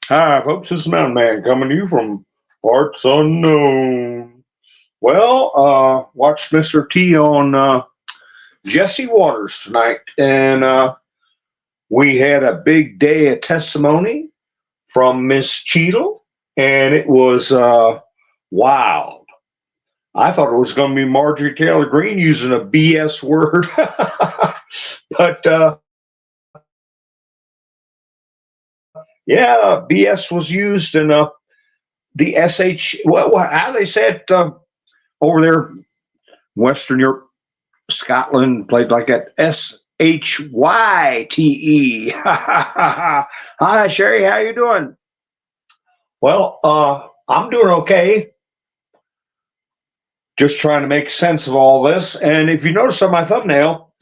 Hi, folks. This is Mountain Man coming to you from parts unknown. Well, watched Mr. T on Jesse Waters tonight, and we had a big day of testimony from Miss Cheadle, and it was wild. I thought it was going to be Marjorie Taylor Greene using a BS word, but yeah, BS was used in the SH. How they say it over there, Western Europe, Scotland, played like that. SHYTE. Hi, Sherry. How you doing? Well, I'm doing okay. Just trying to make sense of all this. And if you notice on my thumbnail,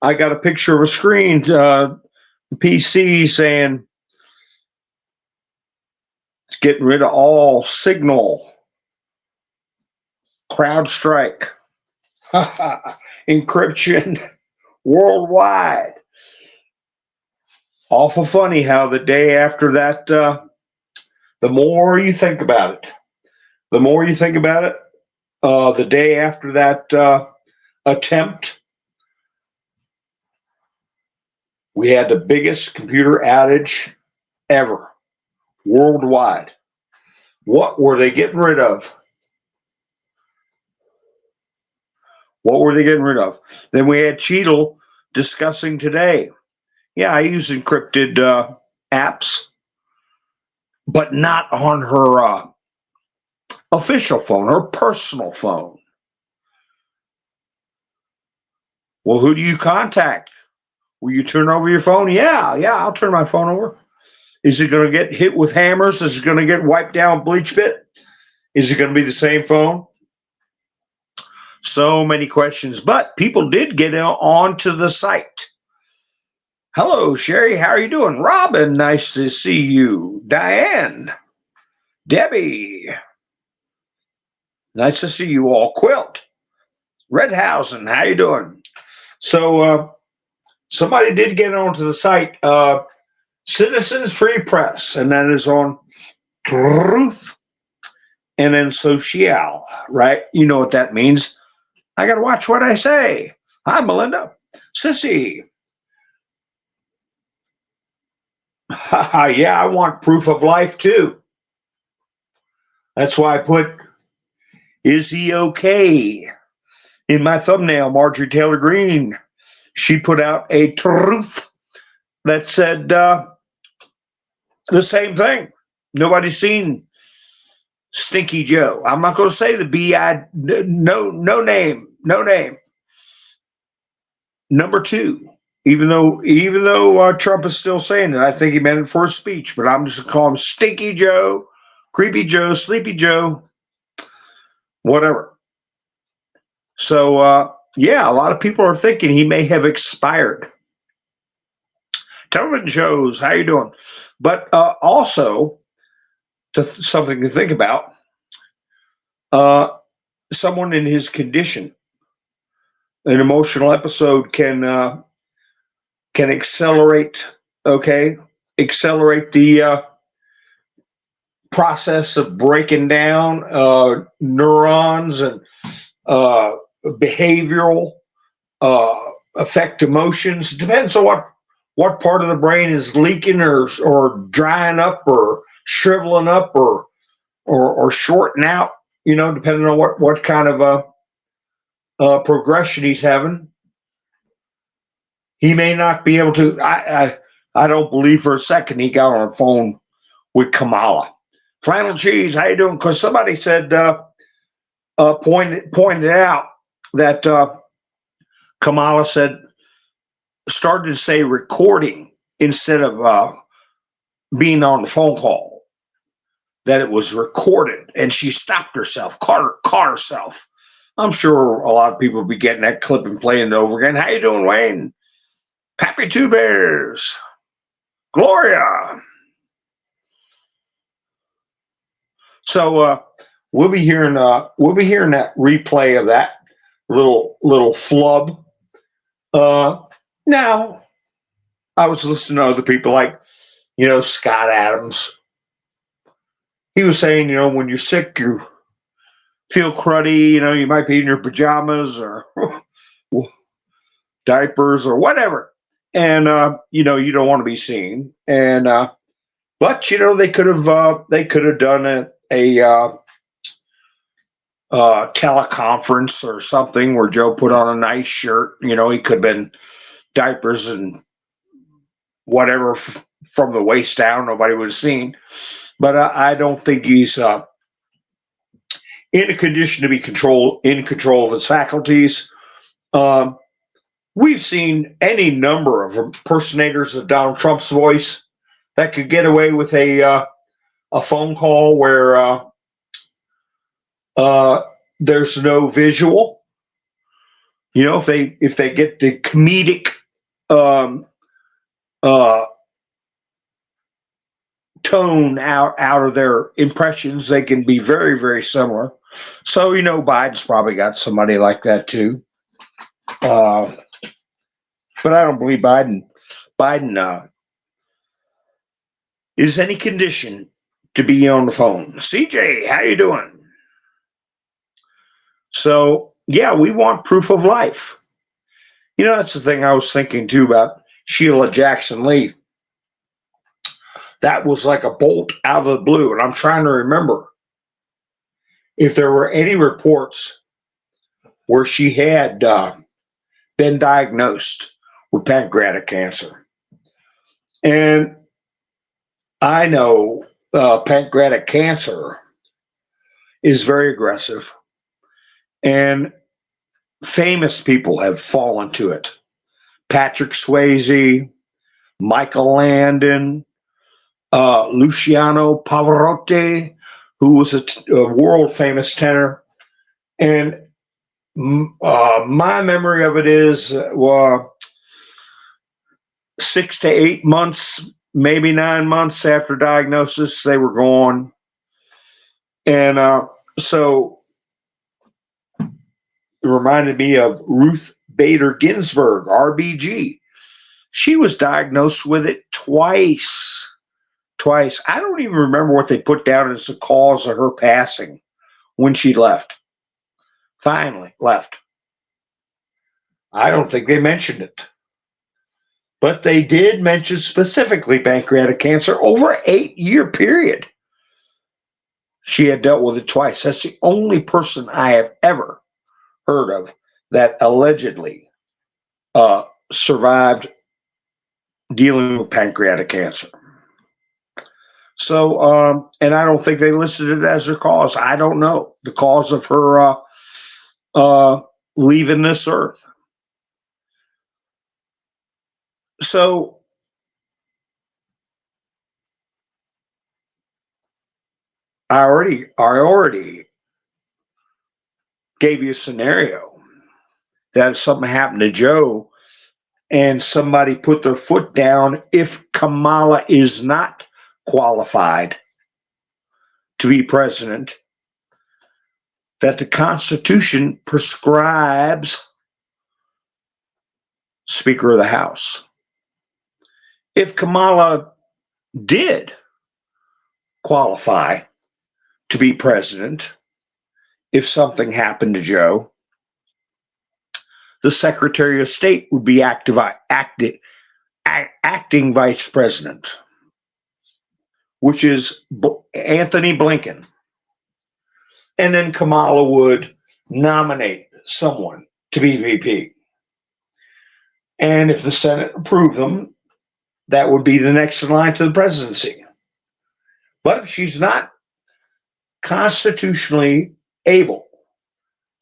I got a picture of a screen, PC saying it's getting rid of all signal, CrowdStrike, encryption worldwide. Awful funny how the day after that, the more you think about it, the day after that attempt, we had the biggest computer outage ever worldwide. What were they getting rid of? Then we had Cheadle discussing today. Yeah, I use encrypted apps, but not on her official phone, her personal phone. Well, who do you contact? Will you turn over your phone? Yeah, I'll turn my phone over. Is it going to get hit with hammers? Is it going to get wiped down bleach pit? Is it going to be the same phone? So many questions, but people did get onto the site. Hello, Sherry. How are you doing? Robin, nice to see you. Diane, Debbie, nice to see you all. Quilt, Redhausen, how you doing? So somebody did get onto the site, Citizens Free Press, and that is on Truth and then Social, right? You know what that means. I got to watch what I say. Hi, Melinda. Sissy. Yeah, I want proof of life too. That's why I put, is he okay? In my thumbnail, Marjorie Taylor Greene, she put out a truth that said the same thing. Nobody's seen Stinky Joe. I'm not going to say the B.I. No name. Number two, even though Trump is still saying it, I think he meant it for a speech, but I'm just going to call him Stinky Joe, Creepy Joe, Sleepy Joe, whatever. So, yeah, a lot of people are thinking he may have expired. Television shows, how you doing? But also, something to think about, someone in his condition, an emotional episode can accelerate the process of breaking down neurons and behavioral affect emotions. It depends on what part of the brain is leaking or drying up or shriveling up or shorting out, depending on what kind of progression he's having. He may not be able to. I don't believe for a second he got on the phone with Kamala. Flannel Cheese, how you doing? Because somebody said pointed out that Kamala started to say recording instead of being on the phone call, that it was recorded, and she stopped herself, caught herself. I'm sure a lot of people will be getting that clip and playing it over again. How you doing, Wayne? Pappy Two Bears, Gloria. So we'll be hearing that replay of that little flub. Now, I was listening to other people like, Scott Adams, he was saying, when you're sick, you feel cruddy, you might be in your pajamas or diapers or whatever. And, you don't want to be seen. And, but, they could have done a teleconference or something where Joe put on a nice shirt. He could have been diapers and whatever from the waist down. Nobody would have seen. But I don't think he's in a condition to be in control of his faculties. We've seen any number of impersonators of Donald Trump's voice that could get away with a phone call where there's no visual. If they get the comedic tone out of their impressions, they can be very, very similar. So Biden's probably got somebody like that too. But I don't believe Biden is any condition to be on the phone. CJ, how you doing? So yeah, we want proof of life. That's the thing I was thinking too about Sheila Jackson Lee. That was like a bolt out of the blue, and I'm trying to remember if there were any reports where she had been diagnosed with pancreatic cancer. And I know pancreatic cancer is very aggressive, and famous people have fallen to it. Patrick Swayze, Michael Landon, Luciano Pavarotti, who was a world famous tenor. And my memory of it is 6 to 8 months, maybe 9 months after diagnosis, they were gone. And so it reminded me of Ruth Bader Ginsburg, RBG. She was diagnosed with it twice. I don't even remember what they put down as the cause of her passing when she finally left. I don't think they mentioned it. But they did mention specifically pancreatic cancer over an 8-year period. She had dealt with it twice. That's the only person I have ever heard of that allegedly survived dealing with pancreatic cancer. So, and I don't think they listed it as her cause. I don't know the cause of her leaving this earth. So, I already gave you a scenario that if something happened to Joe and somebody put their foot down, if Kamala is not qualified to be president, that the Constitution prescribes Speaker of the House. If Kamala did qualify to be president, if something happened to Joe, the Secretary of State would be acting vice president, which is Anthony Blinken. And then Kamala would nominate someone to be VP. And if the Senate approved them, that would be the next in line to the presidency. But if she's not constitutionally able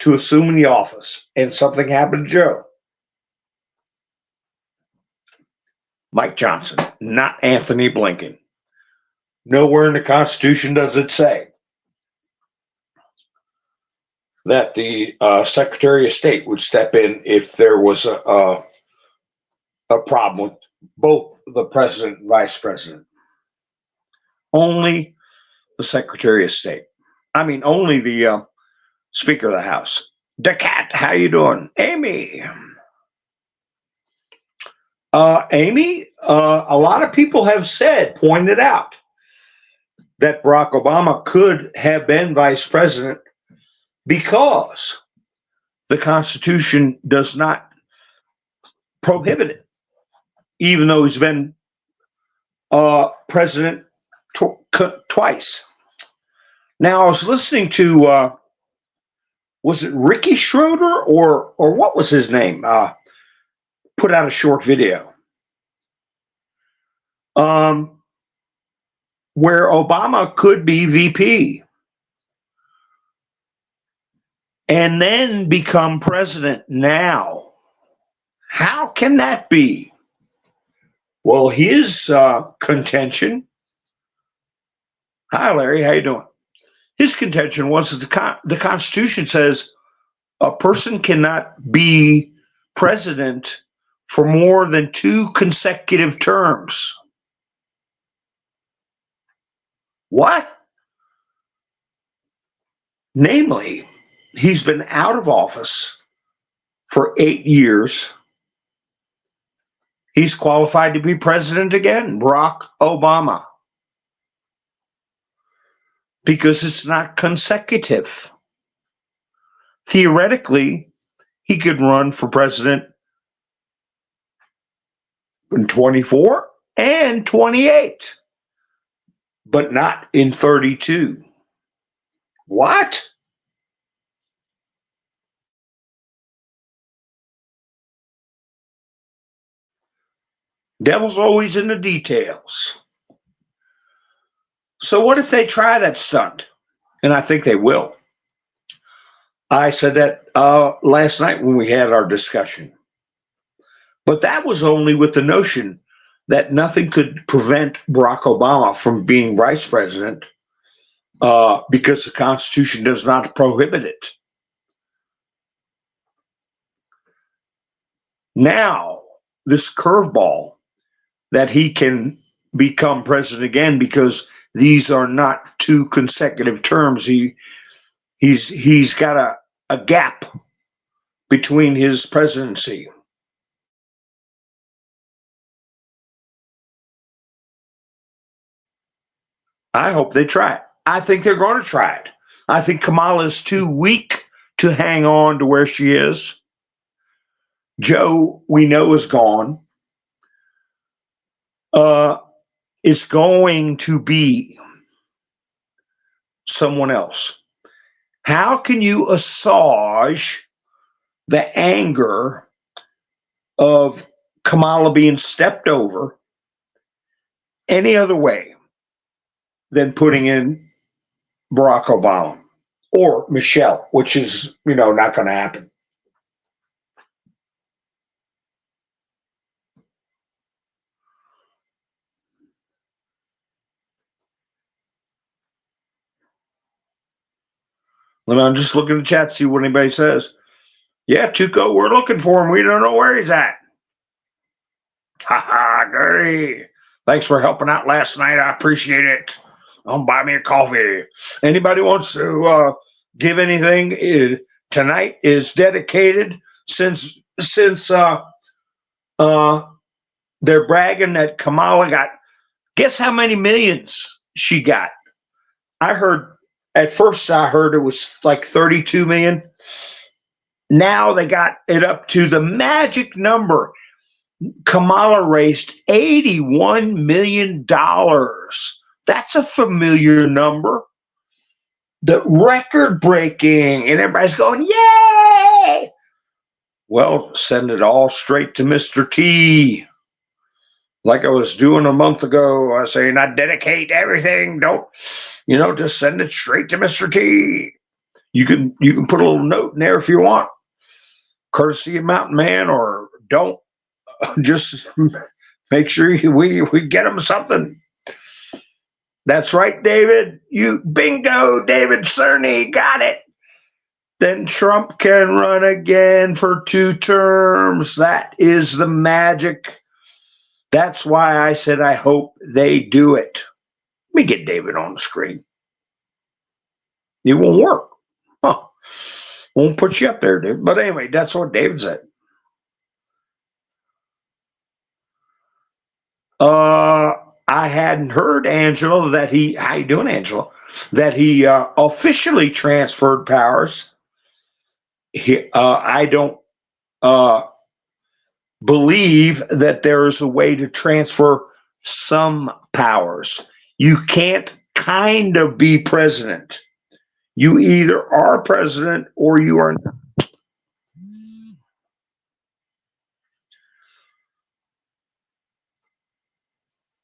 to assume the office and something happened to Joe, Mike Johnson, not Anthony Blinken. Nowhere in the Constitution does it say that the Secretary of State would step in if there was a problem with both the president and vice president. Only the Secretary of State. I mean, only the Speaker of the House. Decat, how you doing? Amy. Amy, a lot of people have pointed out that Barack Obama could have been vice president because the Constitution does not prohibit it, even though he's been president twice. Now, I was listening to, was it Ricky Schroeder or what was his name? Put out a short video where Obama could be VP and then become president now. How can that be? Well, his contention. Hi, Larry. How you doing? His contention was that the Constitution says a person cannot be president for more than 2 consecutive terms. What? Namely, he's been out of office for 8 years. He's qualified to be president again, Barack Obama, because it's not consecutive. Theoretically, he could run for president in 24 and 28, but not in 32. What? Devil's always in the details. So what if they try that stunt? And I think they will. I said that last night when we had our discussion. But that was only with the notion that nothing could prevent Barack Obama from being vice president because the Constitution does not prohibit it. Now, this curveball that he can become president again because these are not 2 consecutive terms. He's got a gap between his presidency. I hope they try it. I think they're going to try it. I think Kamala is too weak to hang on to where she is. Joe, we know, is gone. It's going to be someone else. How can you assuage the anger of Kamala being stepped over any other way than putting in Barack Obama or Michelle, which is, not going to happen? I'm just looking at the chat to see what anybody says. Yeah, Tuco, we're looking for him. We don't know where he's at. Ha, Gary. Thanks for helping out last night. I appreciate it. Don't buy me a coffee. Anybody wants to give anything? Tonight is dedicated since they're bragging that Kamala got. Guess how many millions she got? At first I heard it was like 32 million. Now they got it up to the magic number. Kamala raised $81 million. That's a familiar number. The record breaking, and everybody's going, yay! Well, send it all straight to Mr. T. Like I was doing a month ago. I was saying, I dedicate everything. Don't, just send it straight to Mr. T. You can put a little note in there if you want. Courtesy of Mountain Man, or don't. Just make sure we get them something. That's right, David. Bingo, David Cerny, got it. Then Trump can run again for 2 terms. That is the magic. That's why I said I hope they do it. Let me get David on the screen. It won't work. Won't put you up there, David. But anyway, that's what David said. I hadn't heard, Angela, that how you doing, Angela? That he officially transferred powers. I don't believe that there is a way to transfer some powers. You can't kind of be president. You either are president or you are not.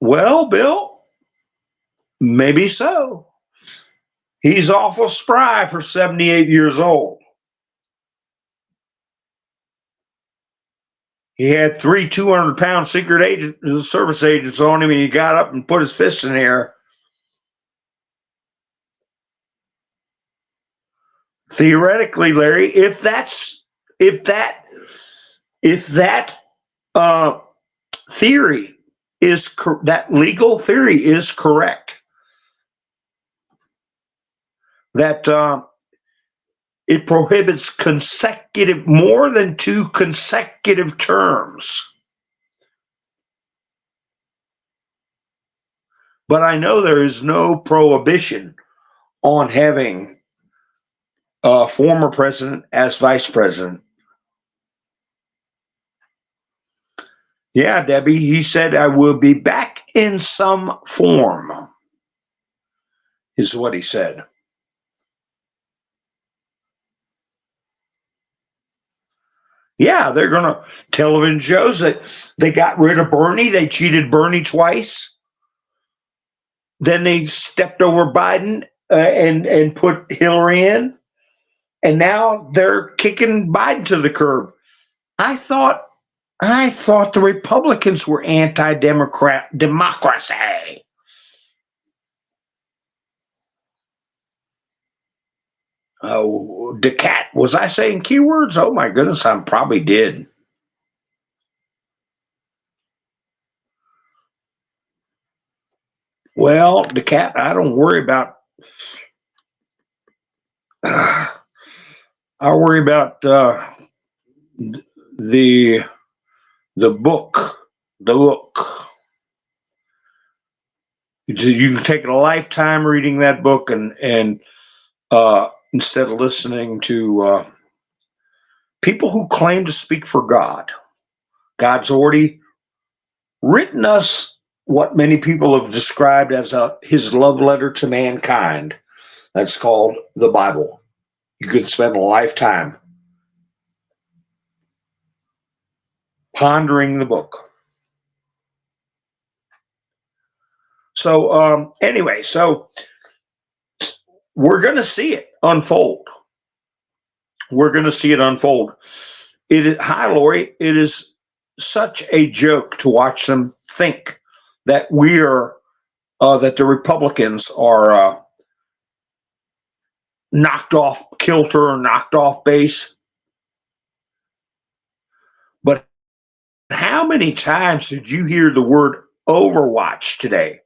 Well, Bill, maybe so. He's awful spry for 78 years old. He had three 200-pound secret service agents on him, and he got up and put his fists in the air. Theoretically, Larry, if that theory is that legal theory is correct, that it prohibits more than 2 consecutive terms. But I know there is no prohibition on having a former president as vice president. Yeah, Debbie, he said, I will be back in some form, is what he said. Yeah, they're going to television shows that they got rid of Bernie. They cheated Bernie twice. Then they stepped over Biden and put Hillary in. And now they're kicking Biden to the curb. I thought the Republicans were democracy. Oh, DeCat, was I saying keywords? Oh my goodness, I probably did. Well, DeCat, I don't worry about. I worry about the book. The book. You can take a lifetime reading that book, and instead of listening to people who claim to speak for God. God's already written us what many people have described as his love letter to mankind. That's called the Bible. You could spend a lifetime pondering the book. So anyway, we're going to see it unfold. We're going to see it unfold. Hi, Lori. It is such a joke to watch them think that that the Republicans are knocked off kilter or knocked off base. But how many times did you hear the word Overwatch today?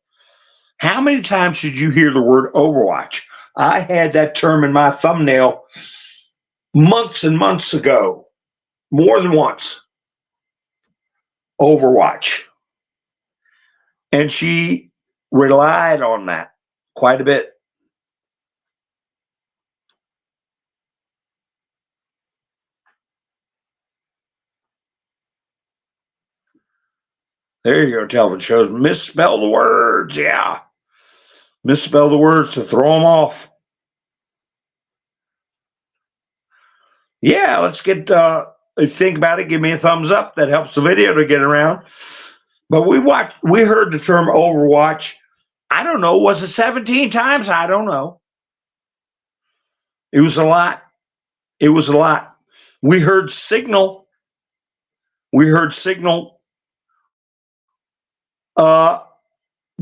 How many times did you hear the word Overwatch? I had that term in my thumbnail months and months ago, more than once. Overwatch. And she relied on that quite a bit. There you go, television shows. Misspell the words, yeah. Misspell the words to throw them off. Yeah, let's get, if you think about it, give me a thumbs up. That helps the video to get around. But we heard the term Overwatch. I don't know, was it 17 times? I don't know. It was a lot. It was a lot. We heard Signal.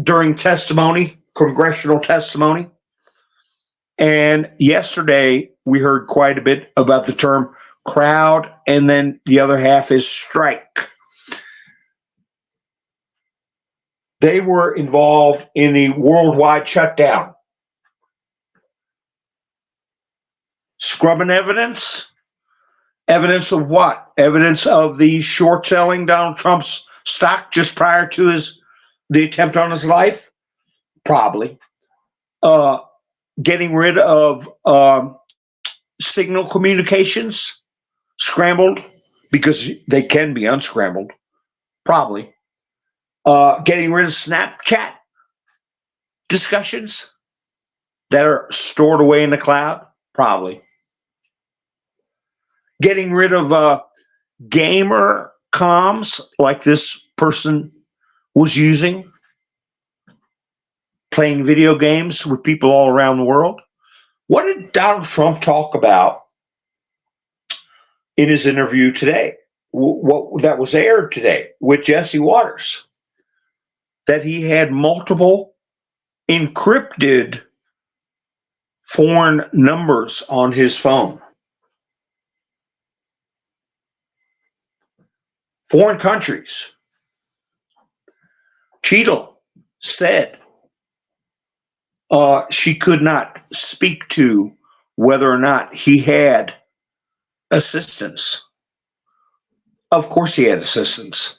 During testimony, congressional testimony. And yesterday, we heard quite a bit about the term crowd, and then the other half is strike. They were involved in the worldwide shutdown. Scrubbing evidence? Evidence of what? Evidence of the short selling Donald Trump's stock just prior to the attempt on his life? Probably. Uh, Getting rid of signal communications, scrambled, because they can be unscrambled. Probably. Getting rid of Snapchat discussions that are stored away in the cloud. Probably. Getting rid of gamer comms like this person was using, playing video games with people all around the world. What did Donald Trump talk about in his interview today? What that was aired today with Jesse Waters? That he had multiple encrypted foreign numbers on his phone. Foreign countries. Chele said she could not speak to whether or not he had assistance. Of course he had assistance.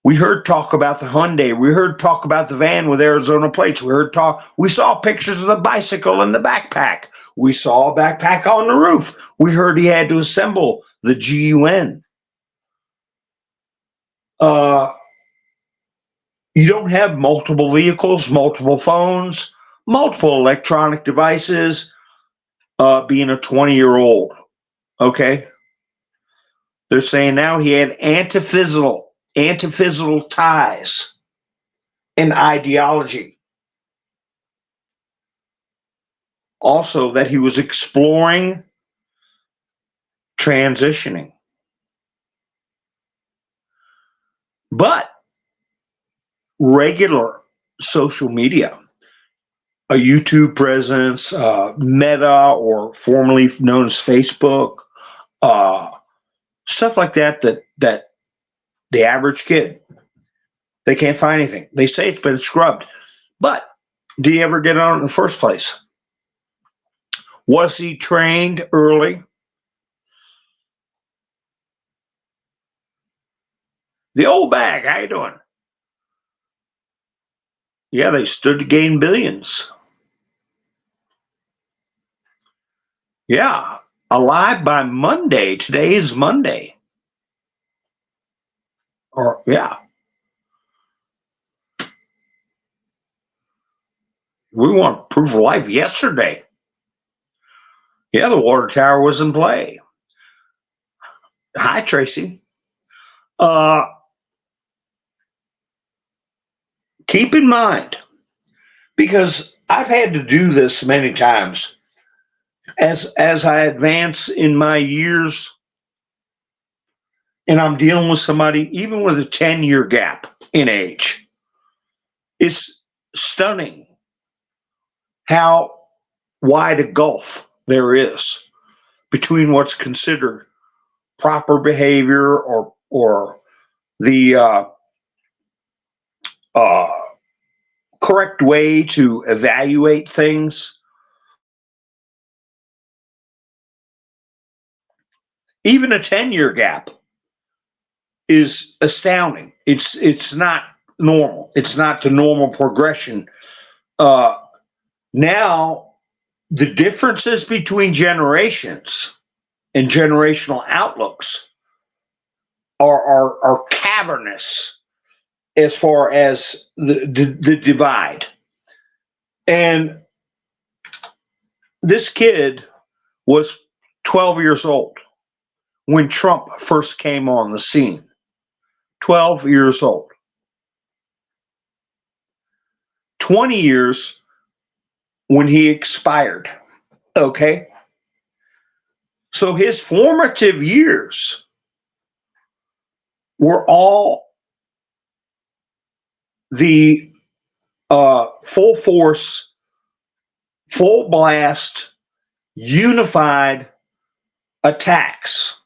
We heard talk about the Hyundai. We heard talk about the van with Arizona plates. We saw pictures of the bicycle and the backpack. We saw a backpack on the roof. We heard he had to assemble the GUN. You don't have multiple vehicles, multiple phones, multiple electronic devices, being a 20-year-old. Okay? They're saying now he had antiphysical ties and ideology. Also, that he was exploring transitioning. But regular social media, a YouTube presence, Meta, or formerly known as Facebook, stuff like that the average kid, they can't find anything. They say it's been scrubbed. But did he ever get on it in the first place? Was he trained early? The old bag, how you doing? Yeah, they stood to gain billions. Yeah, alive by Monday. Today is Monday. Or, yeah. We want proof of life yesterday. Yeah, the water tower was in play. Hi, Tracy. Keep in mind, because I've had to do this many times, as I advance in my years, and I'm dealing with somebody, even with a 10-year gap in age, it's stunning how wide a gulf there is between what's considered proper behavior or the correct way to evaluate things. Even a 10-year gap is astounding. It's not normal. It's not the normal progression. Now, the differences between generations and generational outlooks are cavernous as far as the divide. And this kid was 12 years old when Trump first came on the scene. 12 years old. 20 years when he expired. Okay? So his formative years were all the full force, full blast, unified attacks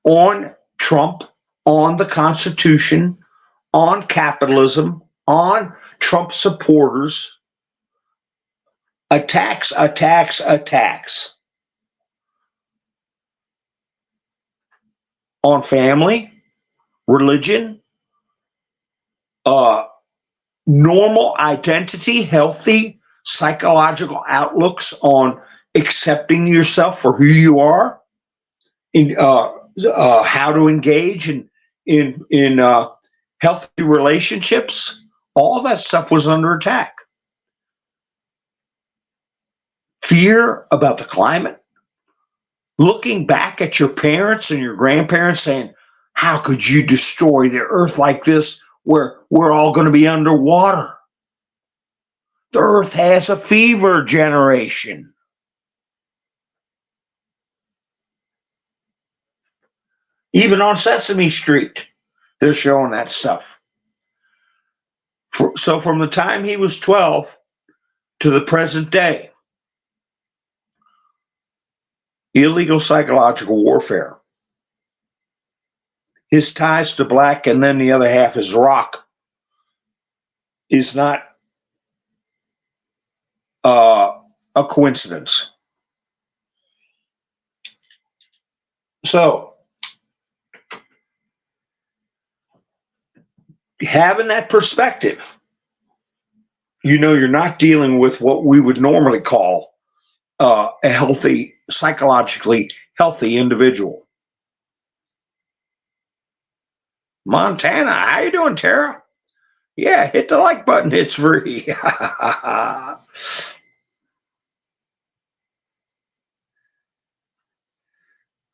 on Trump, on the Constitution, on capitalism, on Trump supporters. Attacks, attacks, attacks. On family, religion, normal identity, healthy psychological outlooks on accepting yourself for who you are, in how to engage in healthy relationships. All that stuff was under attack. Fear about the climate, looking back at your parents and your grandparents saying, how could you destroy the earth like this where we're all going to be underwater? The earth has a fever generation. Even on Sesame Street, they're showing that stuff. So from the time he was 12 to the present day, illegal psychological warfare. His ties to black and then the other half is rock is not a coincidence. So, having that perspective, you're not dealing with what we would normally call a healthy, psychologically healthy individual. Montana, how you doing, Tara? Yeah, hit the like button. It's free.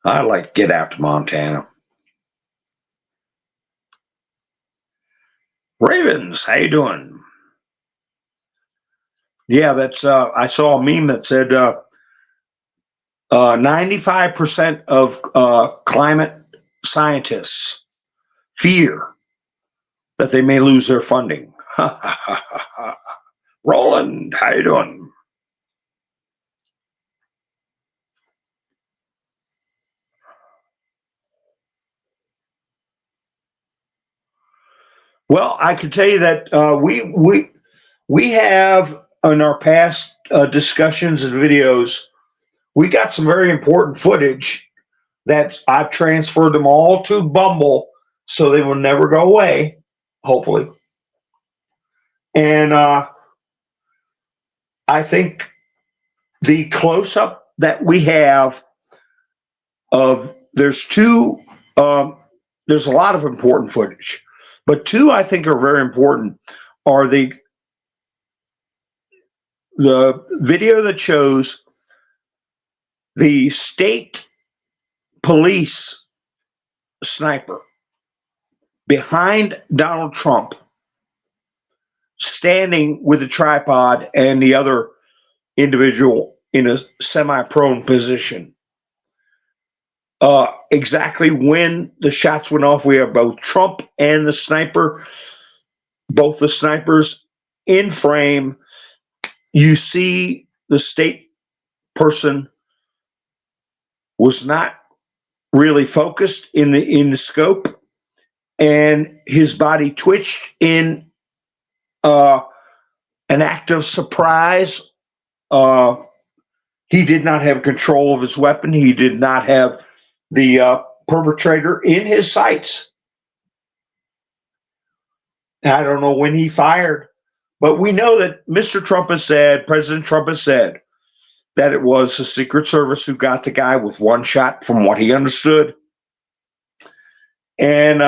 I like to get out to Montana. Ravens, how you doing? Yeah, that's. I saw a meme that said 95% of climate scientists fear that they may lose their funding. Roland, how you doing? Well, I can tell you that we have in our past discussions and videos, we got some very important footage that I've transferred them all to Bumble, so they will never go away, hopefully. And I think the close-up that we have of there's a lot of important footage, but two I think are very important are the video that shows the state police sniper behind Donald Trump, standing with a tripod and the other individual in a semi-prone position. Exactly when the shots went off, we have both Trump and the sniper, both the snipers in frame. You see the state person was not really focused in the scope, and his body twitched in an act of surprise. He did not have control of his weapon. He did not have the perpetrator in his sights. I don't know when he fired, but we know that President Trump has said that it was the Secret Service who got the guy with one shot from what he understood. And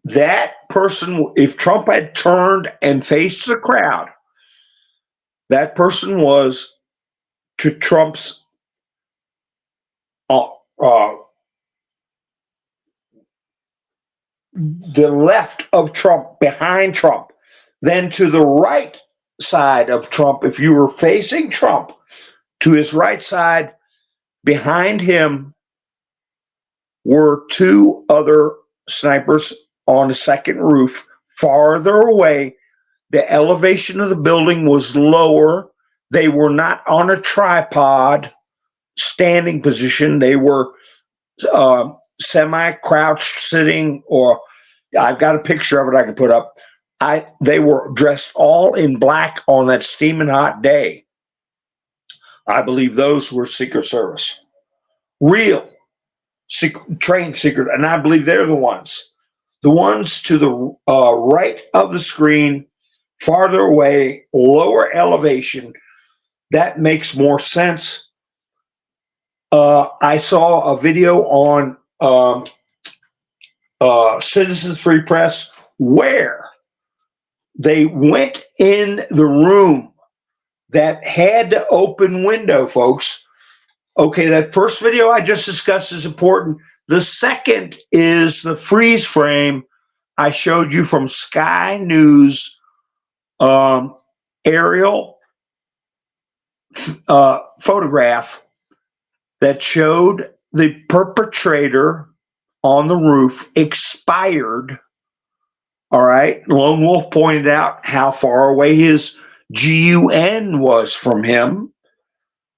that person, if Trump had turned and faced the crowd, that person was to Trump's the left of Trump, behind Trump, then to the right side of Trump. If you were facing Trump, to his right side, behind him were two other snipers on a second roof, farther away. The elevation of the building was lower. They were not on a tripod standing position. They were semi-crouched sitting, or I've got a picture of it I can put up. They were dressed all in black on that steaming hot day. I believe those were Secret Service. Real trained secret, and I believe they're the ones The ones to the right of the screen, farther away, lower elevation, that makes more sense. I saw a video on Citizens Free Press where they went in the room that had the open window, folks. Okay, that first video I just discussed is important. The second is the freeze frame I showed you from Sky News aerial photograph that showed the perpetrator on the roof expired. All right. Lone Wolf pointed out how far away his GUN was from him,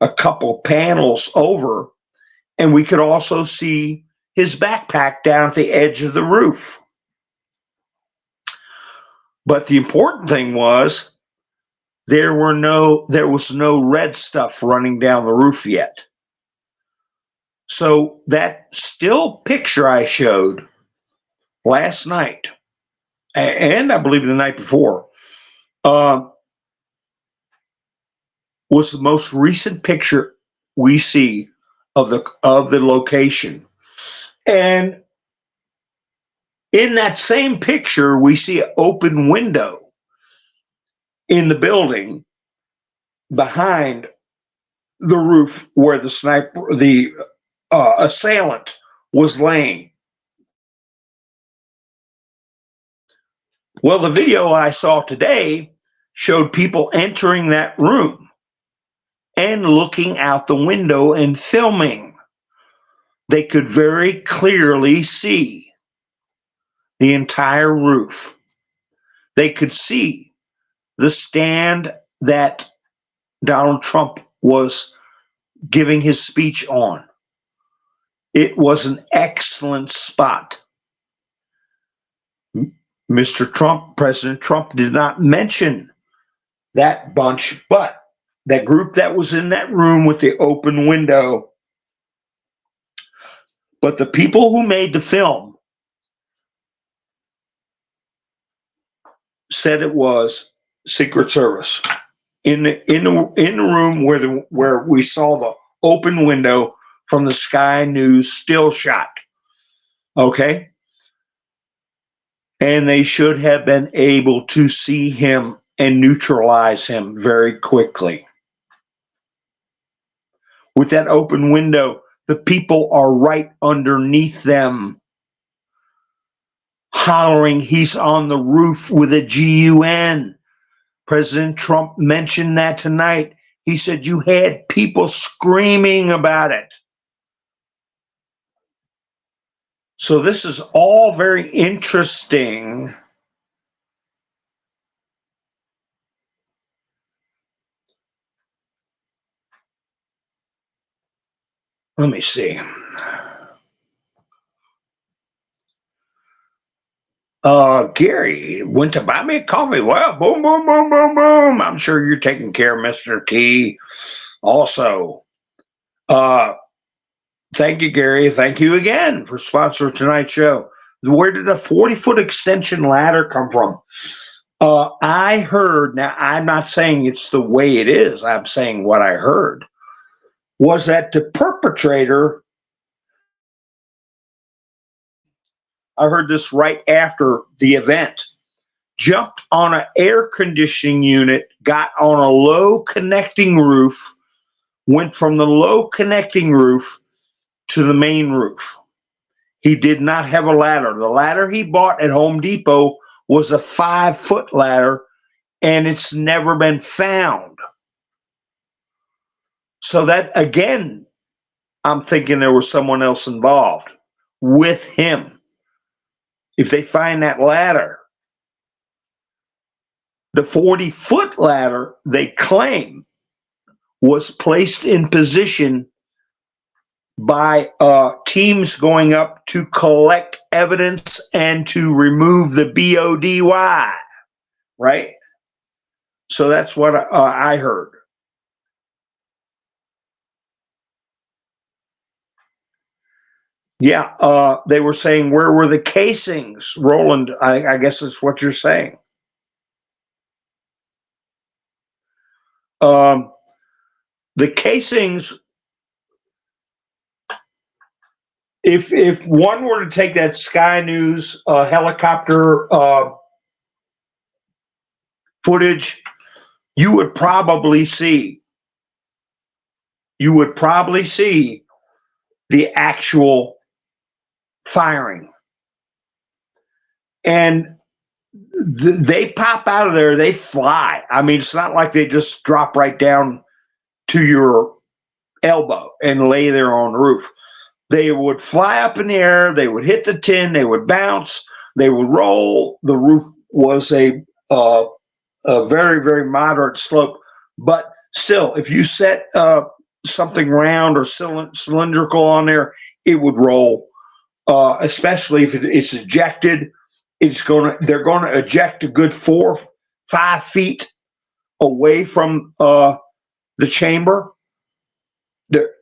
a couple panels over, and we could also see his backpack down at the edge of the roof. But the important thing was there was no red stuff running down the roof yet. So that still picture I showed last night, and I believe the night before, was the most recent picture we see of the location. And in that same picture, we see an open window in the building behind the roof where the assailant was laying. Well, the video I saw today showed people entering that room and looking out the window and filming. They could very clearly see the entire roof. They could see the stand that Donald Trump was giving his speech on. It was an excellent spot. President Trump did not mention that bunch, but that group that was in that room with the open window. But the people who made the film said it was Secret Service in the room where we saw the open window from the Sky News still shot. Okay? And they should have been able to see him and neutralize him very quickly. With that open window, the people are right underneath them, hollering, "He's on the roof with a GUN." President Trump mentioned that tonight. He said you had people screaming about it. So this is all very interesting. Let me see. Gary went to buy me a coffee. Well, boom, boom, boom, boom, boom. I'm sure you're taking care of Mr. T also. Thank you, Gary. Thank you again for sponsoring tonight's show. Where did a 40-foot extension ladder come from? I heard, now I'm not saying it's the way it is, I'm saying what I heard, was that the perpetrator, I heard this right after the event, jumped on an air conditioning unit, got on a low connecting roof, went from the low connecting roof to the main roof. He did not have a ladder. The ladder he bought at Home Depot was a 5-foot ladder, and it's never been found. So that, again, I'm thinking there was someone else involved with him. If they find that ladder, the 40-foot ladder, they claim, was placed in position by teams going up to collect evidence and to remove the BODY, right? So that's what I heard. Yeah, they were saying, where were the casings, Roland? I guess that's what you're saying. The casings, if one were to take that Sky News helicopter footage, you would probably see the actual firing. And they pop out of there, they fly. I mean, it's not like they just drop right down to your elbow and lay there on the roof. They would fly up in the air, they would hit the tin, they would bounce, they would roll. The roof was a very, very moderate slope. But still, if you set something round or cylindrical on there, it would roll. Especially if it's ejected, they're going to eject a good 4-5 feet away from the chamber.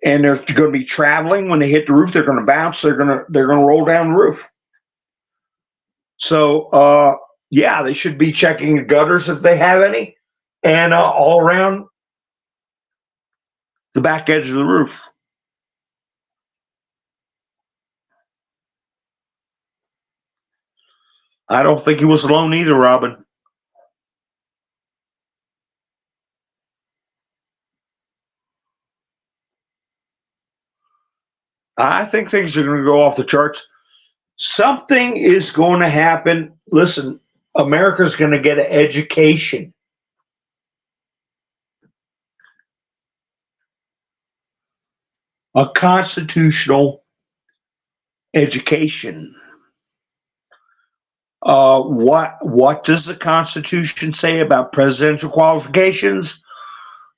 And they're going to be traveling when they hit the roof. They're going to bounce. They're going to roll down the roof. So yeah, they should be checking the gutters if they have any, and all around the back edge of the roof. I don't think he was alone either, Robin. I think things are going to go off the charts. Something is going to happen. Listen, America's going to get an education. A constitutional education. What does the Constitution say about presidential qualifications?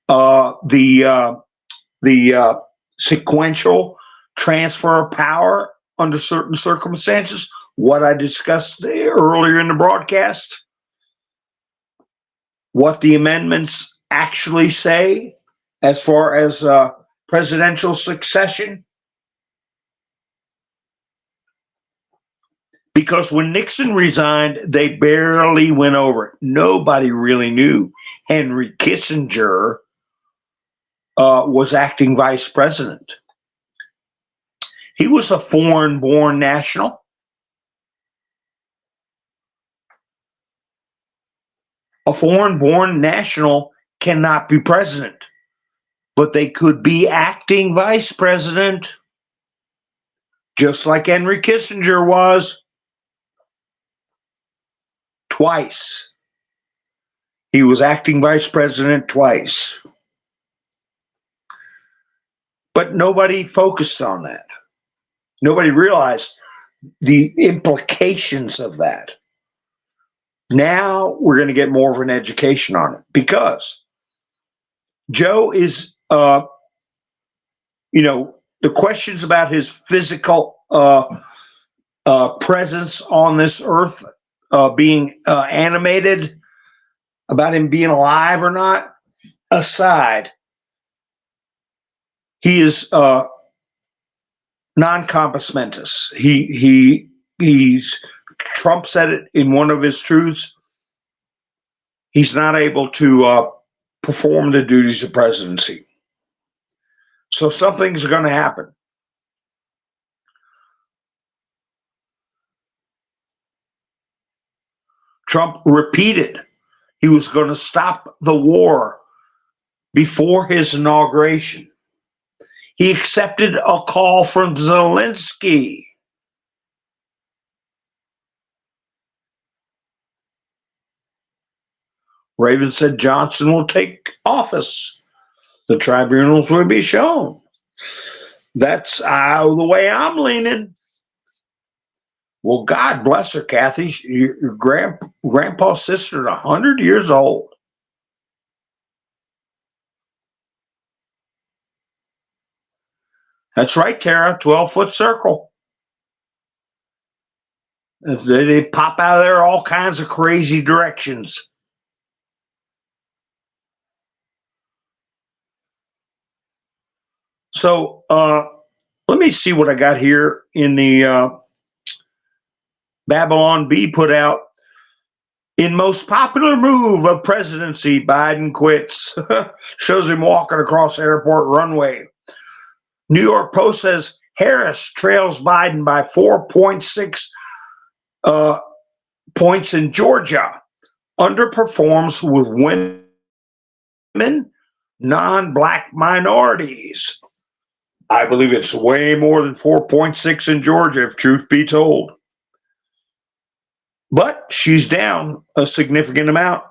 The sequential transfer of power under certain circumstances. What I discussed earlier in the broadcast. What the amendments actually say as far as presidential succession. Because when Nixon resigned, they barely went over it. Nobody really knew Henry Kissinger was acting vice president. He was a foreign-born national. A foreign-born national cannot be president, but they could be acting vice president, just like Henry Kissinger was. Twice. He was acting vice president twice. But nobody focused on that. Nobody realized the implications of that. Now we're going to get more of an education on it because Joe is, the questions about his physical presence on this earth, being animated, about him being alive or not, aside, he is non-compos mentis. He's Trump said it in one of his truths. He's not able to perform the duties of presidency. So something's going to happen. Trump repeated he was going to stop the war before his inauguration. He accepted a call from Zelensky. Raven said Johnson will take office. The tribunals will be shown. That's the way I'm leaning. Well, God bless her, Kathy. Your grandpa's sister is 100 years old. That's right, Tara. 12-foot circle. They pop out of there all kinds of crazy directions. So Let me see what I got here in the Babylon Bee put out. In most popular move of presidency, Biden quits. Shows him walking across airport runway. New York Post says Harris trails Biden by 4.6 points in Georgia. Underperforms with women, non-black minorities. I believe it's way more than 4.6 in Georgia, if truth be told. But she's down a significant amount.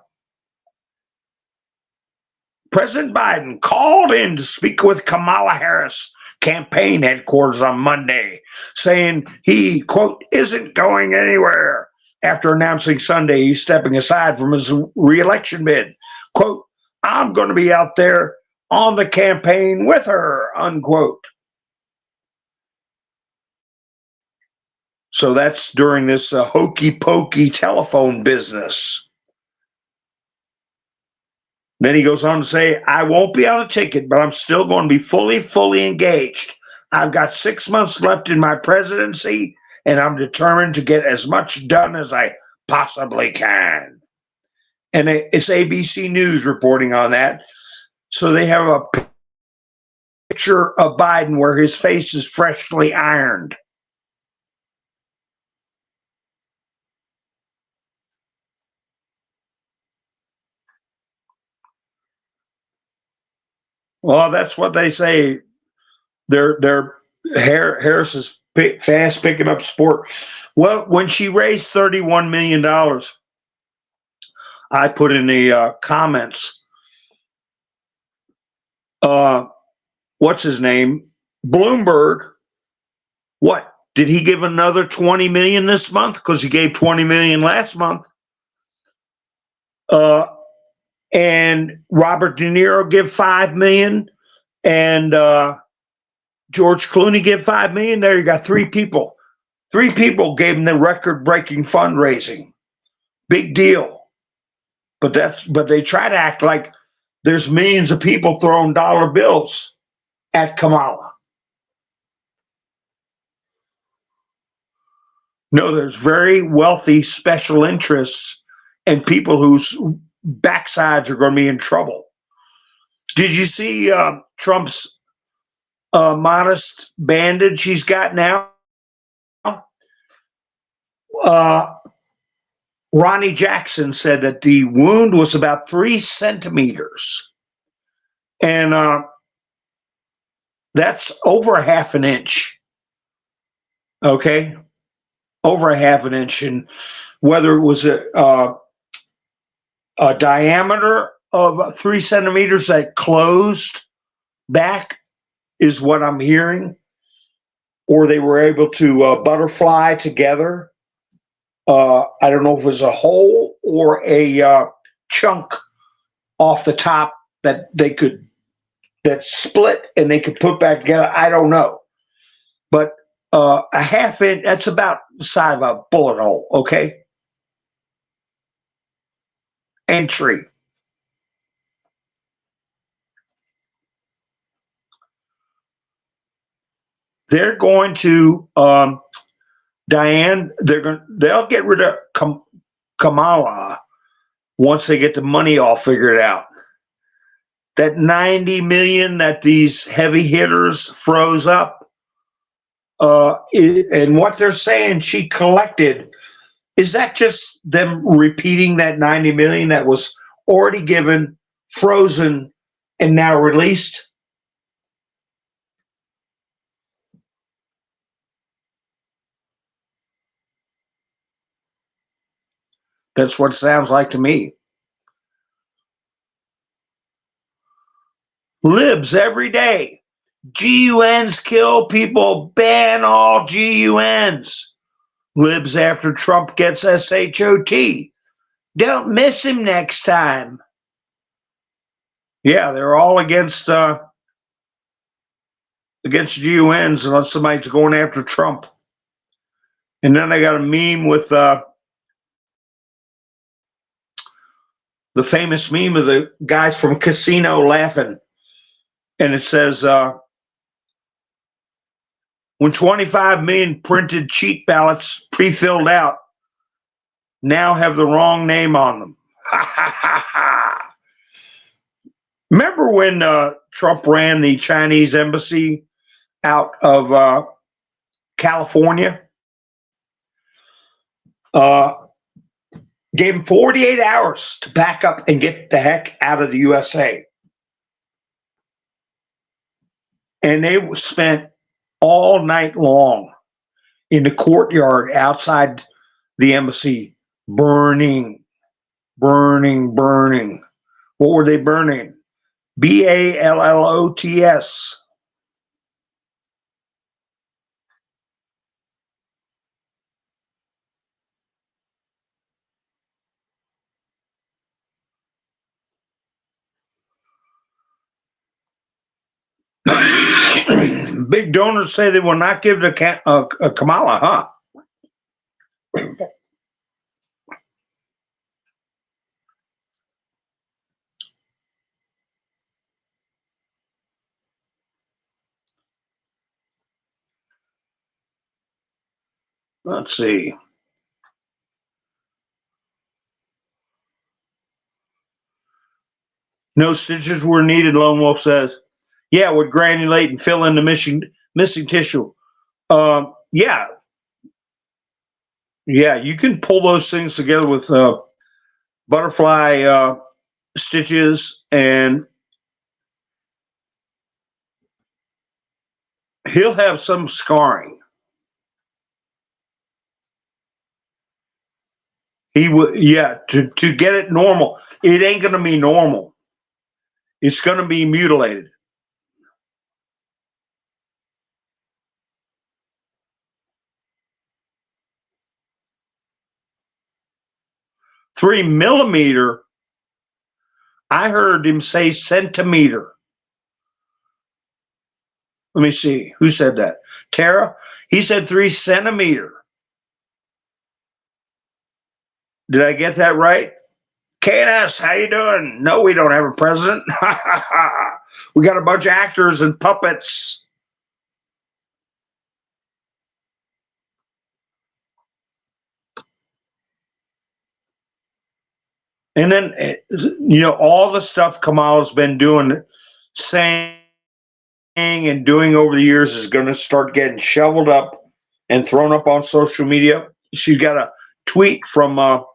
President Biden called in to speak with Kamala Harris campaign headquarters on Monday, saying he, quote, isn't going anywhere after announcing Sunday he's stepping aside from his re-election bid. Quote, I'm going to be out there on the campaign with her, unquote. So that's during this hokey pokey telephone business. Then he goes on to say, I won't be on a ticket, but I'm still going to be fully engaged. I've got 6 months left in my presidency, and I'm determined to get as much done as I possibly can. And it's ABC News reporting on that. So they have a picture of Biden where his face is freshly ironed. Well, that's what they say. Harris is fast picking up sport. Well, when she raised $31 million, I put in the comments, what's his name? Bloomberg. What? Did he give another 20 million this month? Because he gave 20 million last month. And Robert De Niro give 5 million, and George Clooney give 5 million. There you got 3 people. 3 people gave him the record-breaking fundraising. Big deal. But they try to act like there's millions of people throwing dollar bills at Kamala. No, there's very wealthy special interests and people whose backsides are going to be in trouble. Did you see Trump's modest bandage he's got now? Ronnie Jackson said that the wound was about 3 centimeters. And that's over a half an inch. Okay? Over a half an inch. And whether it was a diameter of 3 centimeters that closed back is what I'm hearing, or they were able to butterfly together. I don't know if it was a hole or a chunk off the top that split and they could put back together. I don't know, but a half inch, that's about the size of a bullet hole. Okay. Entry. They're going to Diane. They'll get rid of Kamala once they get the money all figured out. That 90 million that these heavy hitters froze up, and what they're saying she collected, is that just them repeating that 90 million that was already given, frozen, and now released? That's what it sounds like to me. Libs every day. GUNs kill people. Ban all GUNs. Libs after Trump gets SHOT. Don't miss him next time. Yeah, they're all against GUNs unless somebody's going after Trump. And then I got a meme with the famous meme of the guys from Casino laughing. And it says, when 25 million printed cheat ballots pre-filled out now have the wrong name on them. Remember when Trump ran the Chinese embassy out of California? Gave him 48 hours to back up and get the heck out of the USA. And they spent all night long in the courtyard outside the embassy, burning. What were they burning? BALLOTS. Big donors say they will not give to Kamala, huh? Let's see. No stitches were needed, Lone Wolf says. Yeah, would granulate and fill in the missing tissue. Yeah, you can pull those things together with butterfly stitches, and he'll have some scarring. He would, to get it normal. It ain't going to be normal. It's going to be mutilated. $3 millimeter. I heard him say centimeter. Let me see. Who said that? Tara? He said 3 centimeter. Did I get that right? KNS, how you doing? No, we don't have a president. We got a bunch of actors and puppets. And then, all the stuff Kamala's been doing, saying and doing over the years is going to start getting shoveled up and thrown up on social media. She's got a tweet from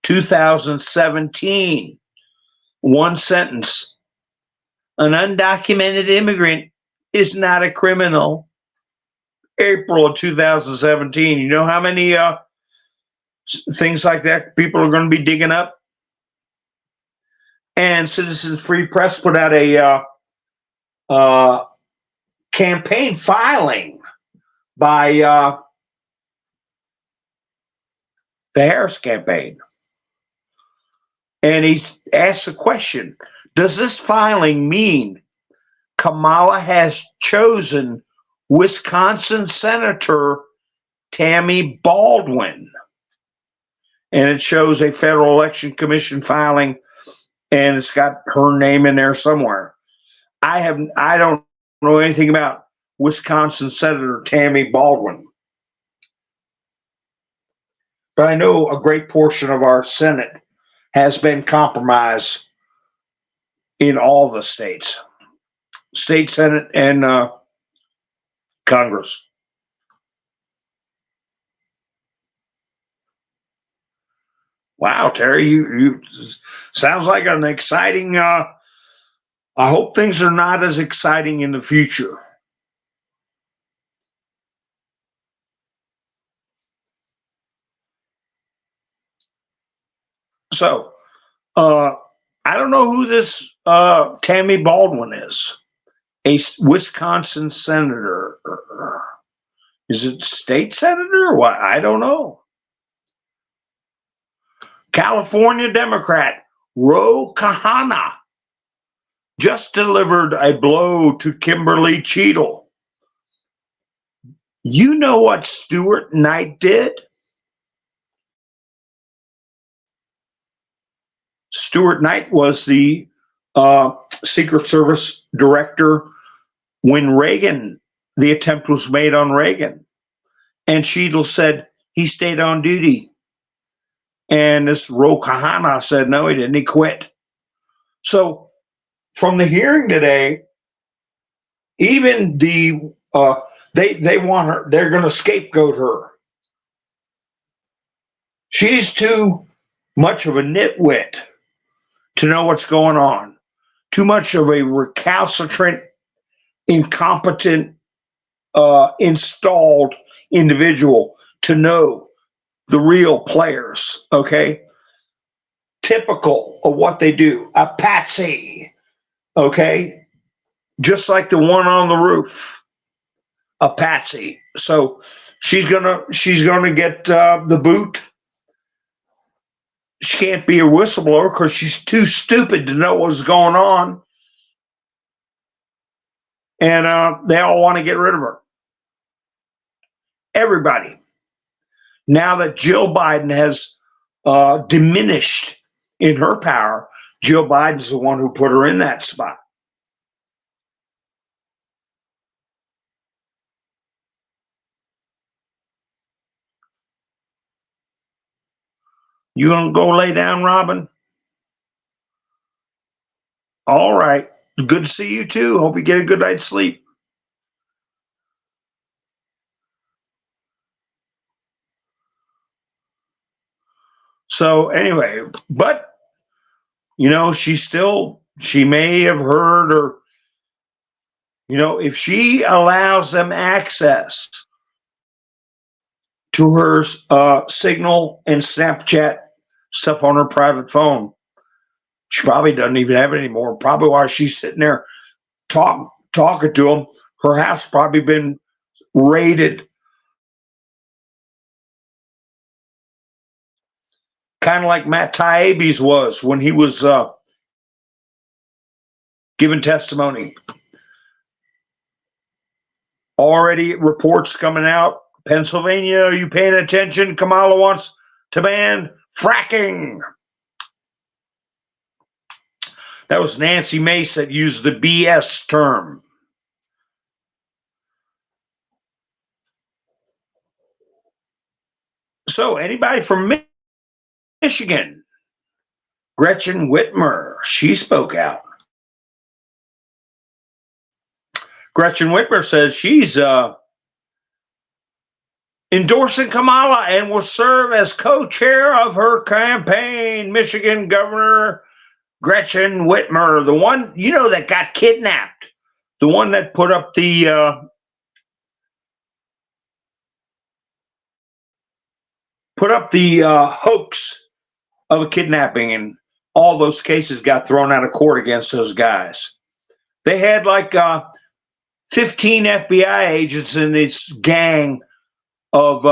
2017. One sentence. An undocumented immigrant is not a criminal. April of 2017. You know how many things like that people are going to be digging up? And Citizens Free Press put out a campaign filing by the Harris campaign. And he asks a question. Does this filing mean Kamala has chosen Wisconsin Senator Tammy Baldwin? And it shows a Federal Election Commission filing, and it's got her name in there somewhere. I don't know anything about Wisconsin Senator Tammy Baldwin, but I know a great portion of our Senate has been compromised in all the states, state Senate and Congress. Wow, Terry, you sounds like an exciting. I hope things are not as exciting in the future. So, I don't know who this Tammy Baldwin is. A Wisconsin senator. Is it state senator or what? I don't know. California Democrat Ro Khanna just delivered a blow to Kimberly Cheadle. You know what Stuart Knight did? Stuart Knight was the Secret Service director when Reagan, the attempt was made on Reagan. And Chele said he stayed on duty. And this Ro Khanna said, no, he didn't, he quit. So from the hearing today, even they want her, they're going to scapegoat her. She's too much of a nitwit to know what's going on. Too much of a recalcitrant, incompetent, installed individual to know the real players, okay? Typical of what they do, a patsy, okay? Just like the one on the roof, a patsy. So she's gonna get the boot. She can't be a whistleblower because she's too stupid to know what's going on. And they all want to get rid of her. Everybody. Now that Jill Biden has diminished in her power, Jill Biden's the one who put her in that spot. You gonna go lay down, Robin? All right. Good to see you too. Hope you get a good night's sleep. So anyway, but she may have heard, or if she allows them access to her Signal and Snapchat stuff on her private phone, she probably doesn't even have it anymore. Probably while she's sitting there talking to them, her house probably been raided. Kind of like Matt Taibbi's was when he was giving testimony. Already reports coming out. Pennsylvania, are you paying attention? Kamala wants to ban fracking. That was Nancy Mace that used the BS term. So anybody from Michigan? Gretchen Whitmer, she spoke out. Gretchen Whitmer says she's endorsing Kamala and will serve as co-chair of her campaign. Michigan Governor Gretchen Whitmer, the one, that got kidnapped, the one that put up the hoax of a kidnapping, and all those cases got thrown out of court against those guys. They had like 15 FBI agents in this gang of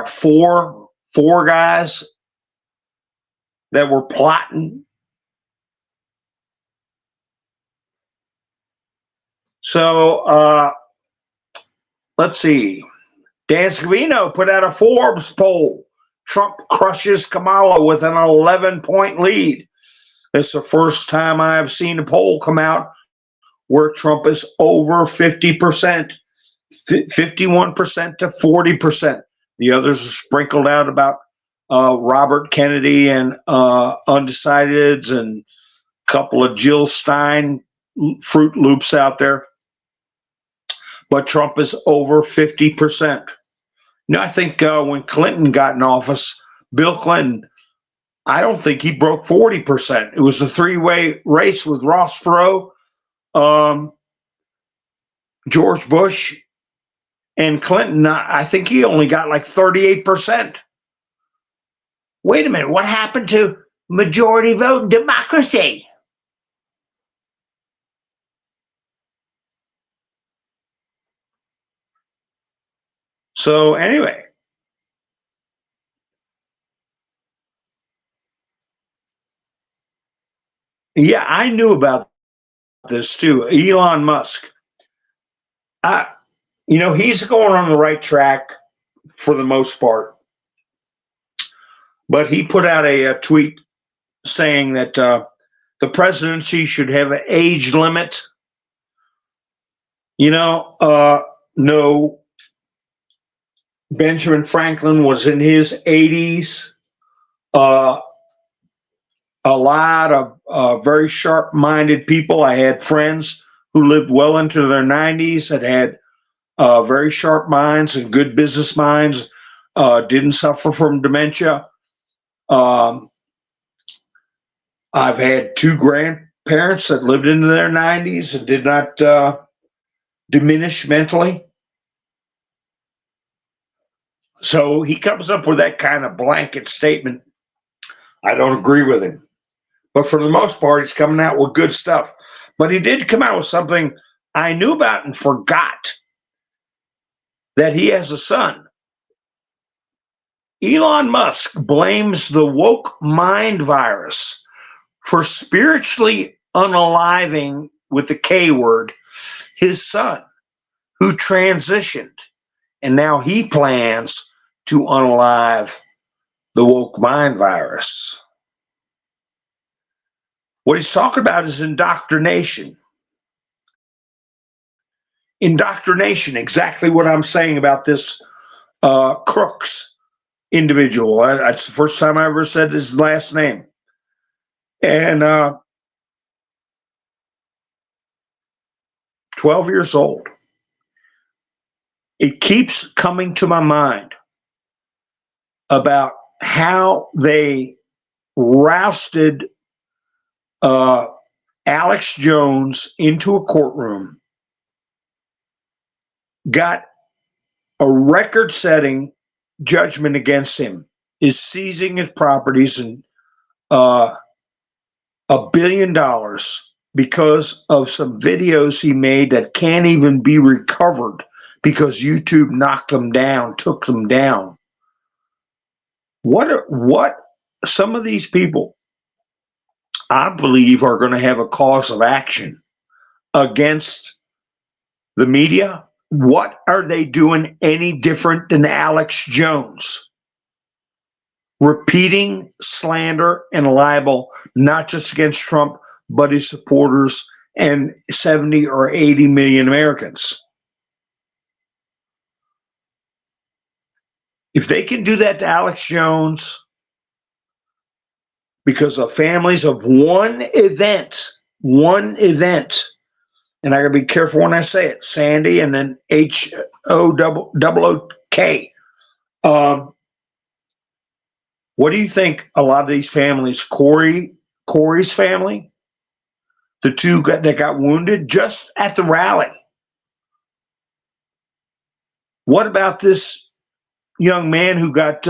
four guys that were plotting. So let's see. Dan Scavino put out a Forbes poll. Trump crushes Kamala with an 11-point lead. It's the first time I have seen a poll come out where Trump is over 50%, 51% to 40%. The others are sprinkled out about Robert Kennedy and undecideds and a couple of Jill Stein Fruit Loops out there. But Trump is over 50%. I think when Clinton got in office, Bill Clinton, I don't think he broke 40%. It was a three-way race with Ross Perot, George Bush, and Clinton. I think he only got like 38%. Wait a minute, what happened to majority vote and democracy? So anyway, yeah, I knew about this too. Elon Musk. He's going on the right track for the most part. But he put out a tweet saying that the presidency should have an age limit. know Benjamin Franklin was in his 80s. Uh, a lot of very sharp minded people. I had friends who lived well into their 90s that had very sharp minds and good business minds, didn't suffer from dementia. Um, I've had two grandparents that lived into their 90s and did not diminish mentally. So he comes up with that kind of blanket statement. I don't agree with him. But for the most part, he's coming out with good stuff. But he did come out with something I knew about and forgot, that he has a son. Elon Musk blames the woke mind virus for spiritually unaliving, with the K word, his son, who transitioned. And now he plans to unalive the woke mind virus. What he's talking about is indoctrination. Indoctrination, exactly what I'm saying about this Crooks individual. That's the first time I ever said his last name. And 12 years old. It keeps coming to my mind about how they rousted Alex Jones into a courtroom, got a record-setting judgment against him, is seizing his properties and $1 billion because of some videos he made that can't even be recovered because YouTube knocked them down, took them down. What some of these people, I believe, are going to have a cause of action against the media. What are they doing any different than Alex Jones? Repeating slander and libel, not just against Trump, but his supporters and 70 or 80 million Americans. If they can do that to Alex Jones because of families of one event, and I gotta be careful when I say it, Sandy and then HOOK. What do you think a lot of these families, Corey's family, the two that got wounded just at the rally? What about this young man who got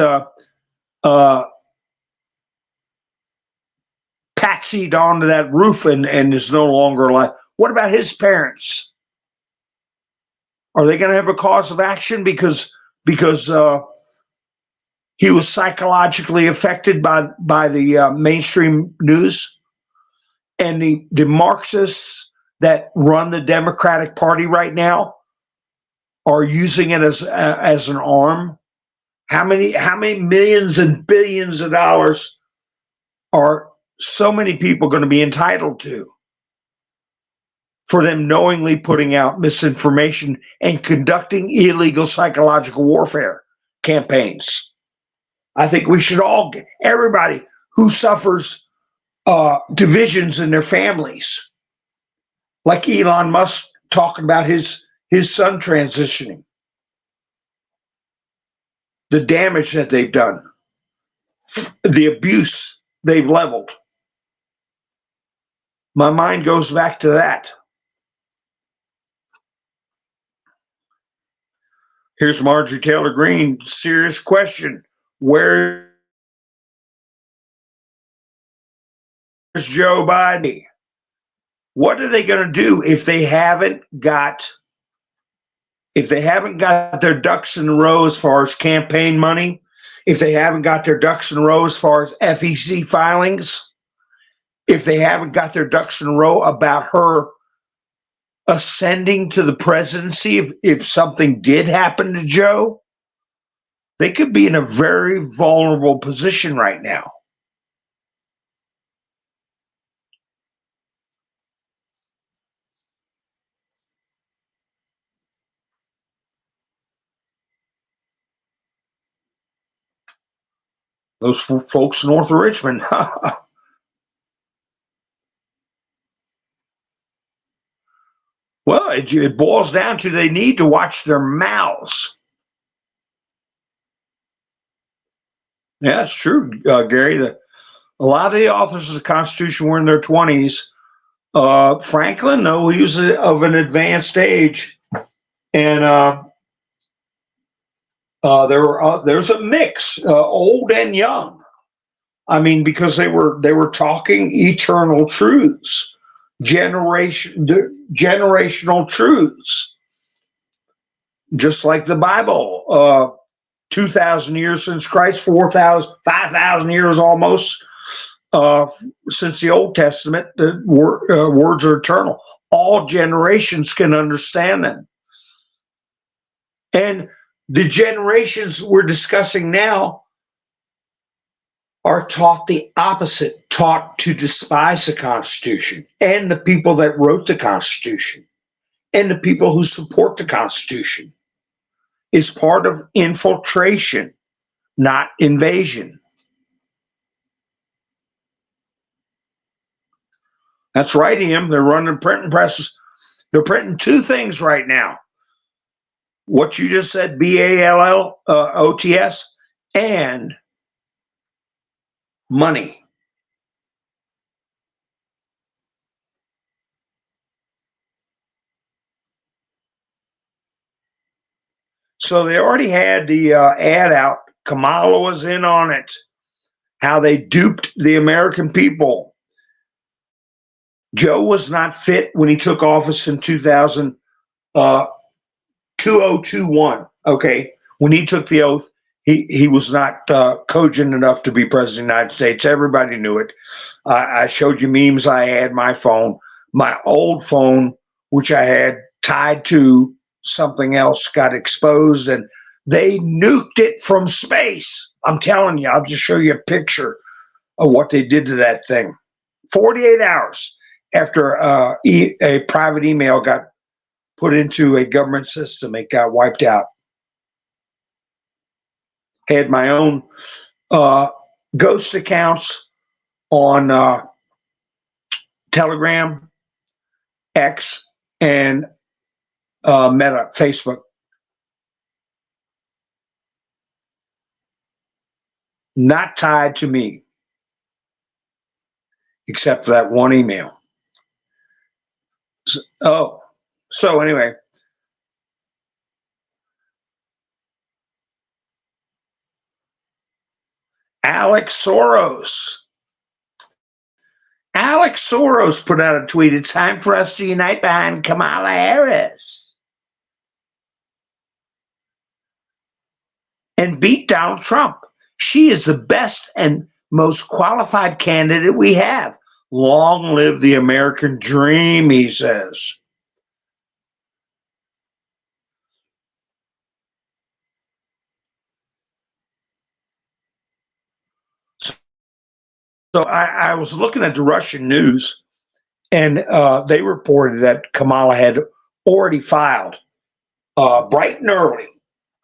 patsied onto that roof and is no longer alive? What about his parents? Are they going to have a cause of action because he was psychologically affected by the mainstream news and the Marxists that run the Democratic Party right now are using it as an arm? How many millions and billions of dollars are so many people going to be entitled to for them knowingly putting out misinformation and conducting illegal psychological warfare campaigns? I think we should all, everybody who suffers divisions in their families, like Elon Musk talking about his son transitioning, the damage that they've done, the abuse they've leveled. My mind goes back to that. Here's Marjorie Taylor Greene. Serious question. Where's Joe Biden? What are they going to do if they haven't got their ducks in a row as far as campaign money, if they haven't got their ducks in a row as far as FEC filings, if they haven't got their ducks in a row about her ascending to the presidency, if something did happen to Joe, they could be in a very vulnerable position right now. Those folks north of Richmond. Well, it boils down to they need to watch their mouths. Yeah, it's true, Gary. A lot of the authors of the Constitution were in their 20s. Franklin, no, he was of an advanced age, and there's a mix, old and young. I mean, because they were talking eternal truths, generational truths, just like the Bible. 2,000 years since Christ, 4,000, 5,000 years almost since the Old Testament. The words are eternal. All generations can understand them. And the generations we're discussing now are taught the opposite, taught to despise the Constitution and the people that wrote the Constitution and the people who support the Constitution. It's part of infiltration, not invasion. That's right, Ian. They're running printing presses. They're printing two things right now. What you just said, BALLOTS, and money. So they already had the ad out. Kamala was in on it. How they duped the American people. Joe was not fit when he took office in 2021. Okay, when he took the oath, he was not cogent enough to be president of the United States. Everybody knew it. I showed you memes. I had my phone, my old phone, which I had tied to something else, got exposed, and they nuked it from space. I'm telling you, I'll just show you a picture of what they did to that thing. 48 hours after a private email got put into a government system, it got wiped out. Had my own ghost accounts on Telegram, X, and Meta, Facebook. Not tied to me, except for that one email. So anyway. Alex Soros put out a tweet. It's time for us to unite behind Kamala Harris and beat Donald Trump. She is the best and most qualified candidate we have. Long live the American dream, he says. So I was looking at the Russian news, and they reported that Kamala had already filed bright and early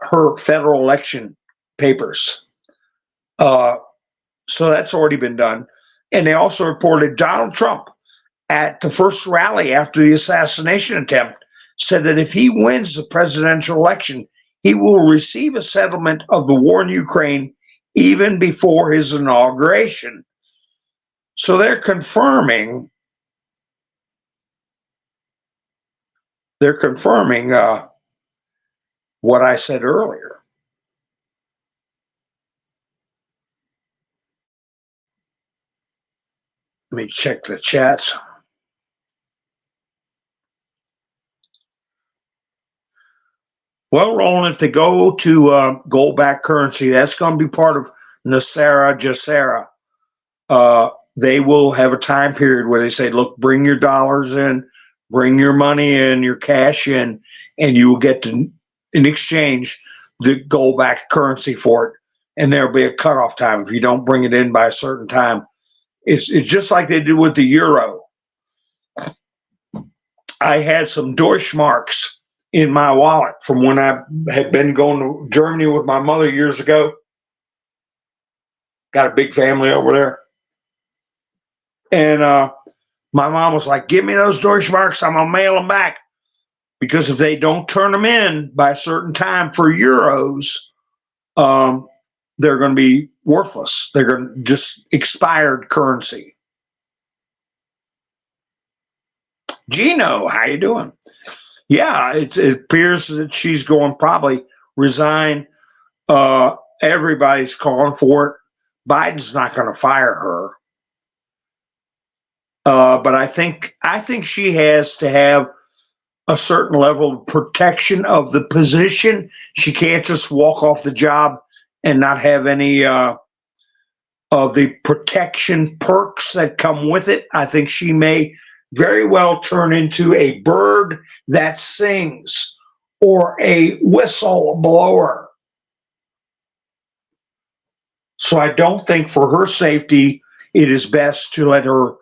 her federal election papers. So that's already been done. And they also reported Donald Trump at the first rally after the assassination attempt said that if he wins the presidential election, he will receive a settlement of the war in Ukraine even before his inauguration. So they're confirming what I said earlier. Let me check the chats. Well, Roland, if they go to gold-backed currency, that's going to be part of Nasara Jasara. They will have a time period where they say, look, bring your dollars in, bring your money in, your cash in, and you will get to, in exchange, the gold-backed currency for it. And there'll be a cutoff time. If you don't bring it in by a certain time, it's just like they did with the euro. I had some Deutschmarks in my wallet from when I had been going to Germany with my mother years ago. got a big family over there. And my mom was like, give me those Deutschmarks, I'm going to mail them back. Because if they don't turn them in by a certain time for euros, they're going to be worthless. They're going to just expired currency. Gino, how you doing? Yeah, it appears that she's going probably resign. Everybody's calling for it. Biden's not going to fire her. But I think she has to have a certain level of protection of the position. She can't just walk off the job and not have any of the protection perks that come with it. I think she may very well turn into a bird that sings or a whistleblower. So I don't think for her safety, it is best to let her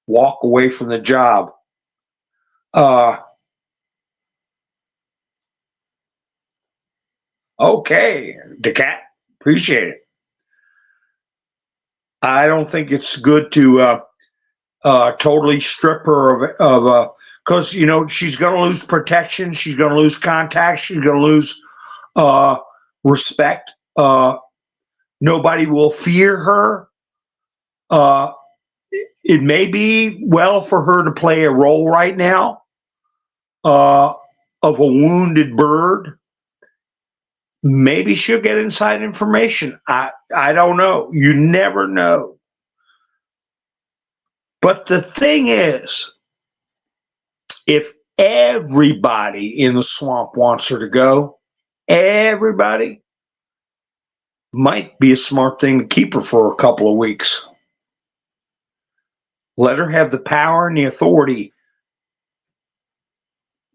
walk away from the job. Okay, DeCat, appreciate it. I don't think it's good to totally strip her of because she's going to lose protection, she's going to lose contact, she's going to lose respect. Nobody will fear her. It may be well for her to play a role right now of a wounded bird. Maybe she'll get inside information. I don't know. You never know. But the thing is, if everybody in the swamp wants her to go, everybody, might be a smart thing to keep her for a couple of weeks. Let her have the power and the authority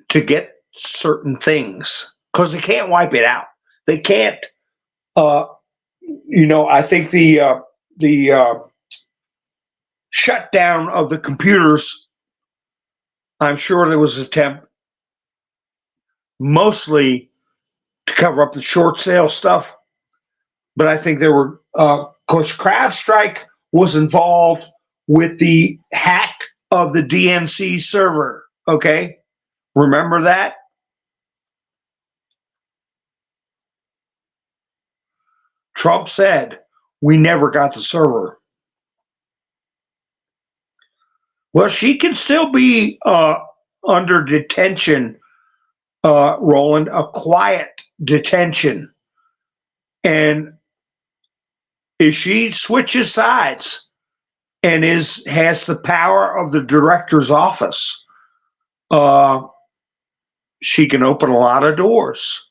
to get certain things, because they can't wipe it out. They can't. I think the shutdown of the computers, I'm sure there was an attempt mostly to cover up the short sale stuff. But I think there were, because CrowdStrike was involved with the hack of the DNC server. Okay? Remember that? Trump said, we never got the server. Well, she can still be under detention, Roland, a quiet detention. And if she switches sides and has the power of the director's office, she can open a lot of doors.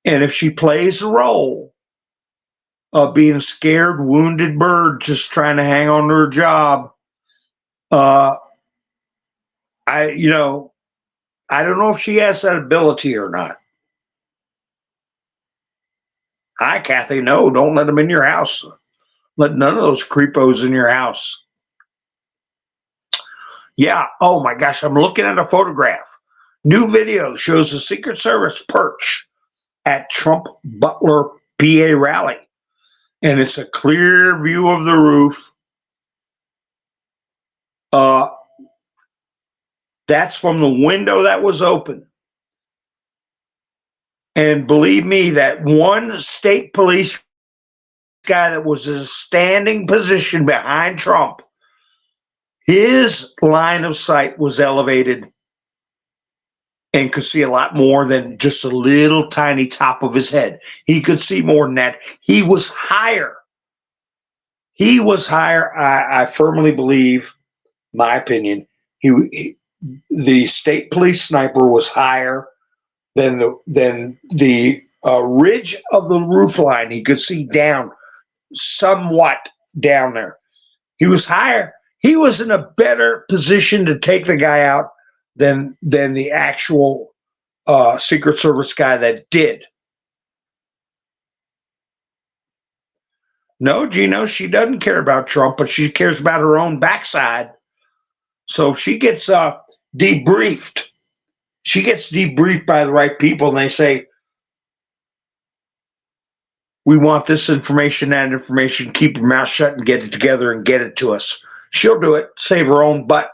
And if she plays a role of being a scared, wounded bird just trying to hang on to her job, I don't know if she has that ability or not. Hi, Kathy. No, don't let them in your house. Let none of those creepos in your house. Yeah. Oh my gosh. I'm looking at a photograph. New video shows the Secret Service perch at Trump Butler PA rally. And it's a clear view of the roof. That's from the window that was open. And believe me, that one state police guy that was in a standing position behind Trump, his line of sight was elevated and could see a lot more than just a little tiny top of his head. He could see more than that. He was higher. He was higher. I firmly believe, my opinion, the state police sniper was higher than the ridge of the roof line. He could see down, somewhat down there. He was higher. He was in a better position to take the guy out than the actual Secret Service guy that did. No, Gino, she doesn't care about Trump, but she cares about her own backside. So if she gets debriefed, she gets debriefed by the right people, and they say, We want this information, that information. Keep your mouth shut and get it together and get it to us. She'll do it. Save her own butt.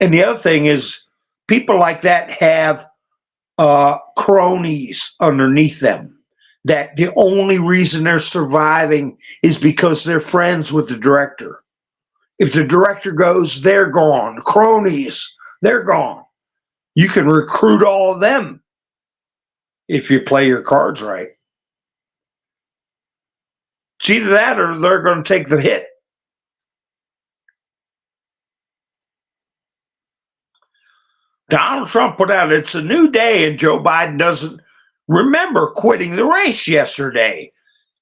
And the other thing is, people like that have cronies underneath them. That the only reason they're surviving is because they're friends with the director. If the director goes, they're gone. Cronies, they're gone. You can recruit all of them if you play your cards right. It's either that or they're going to take the hit. Donald Trump put out, it's a new day, and Joe Biden doesn't remember quitting the race yesterday.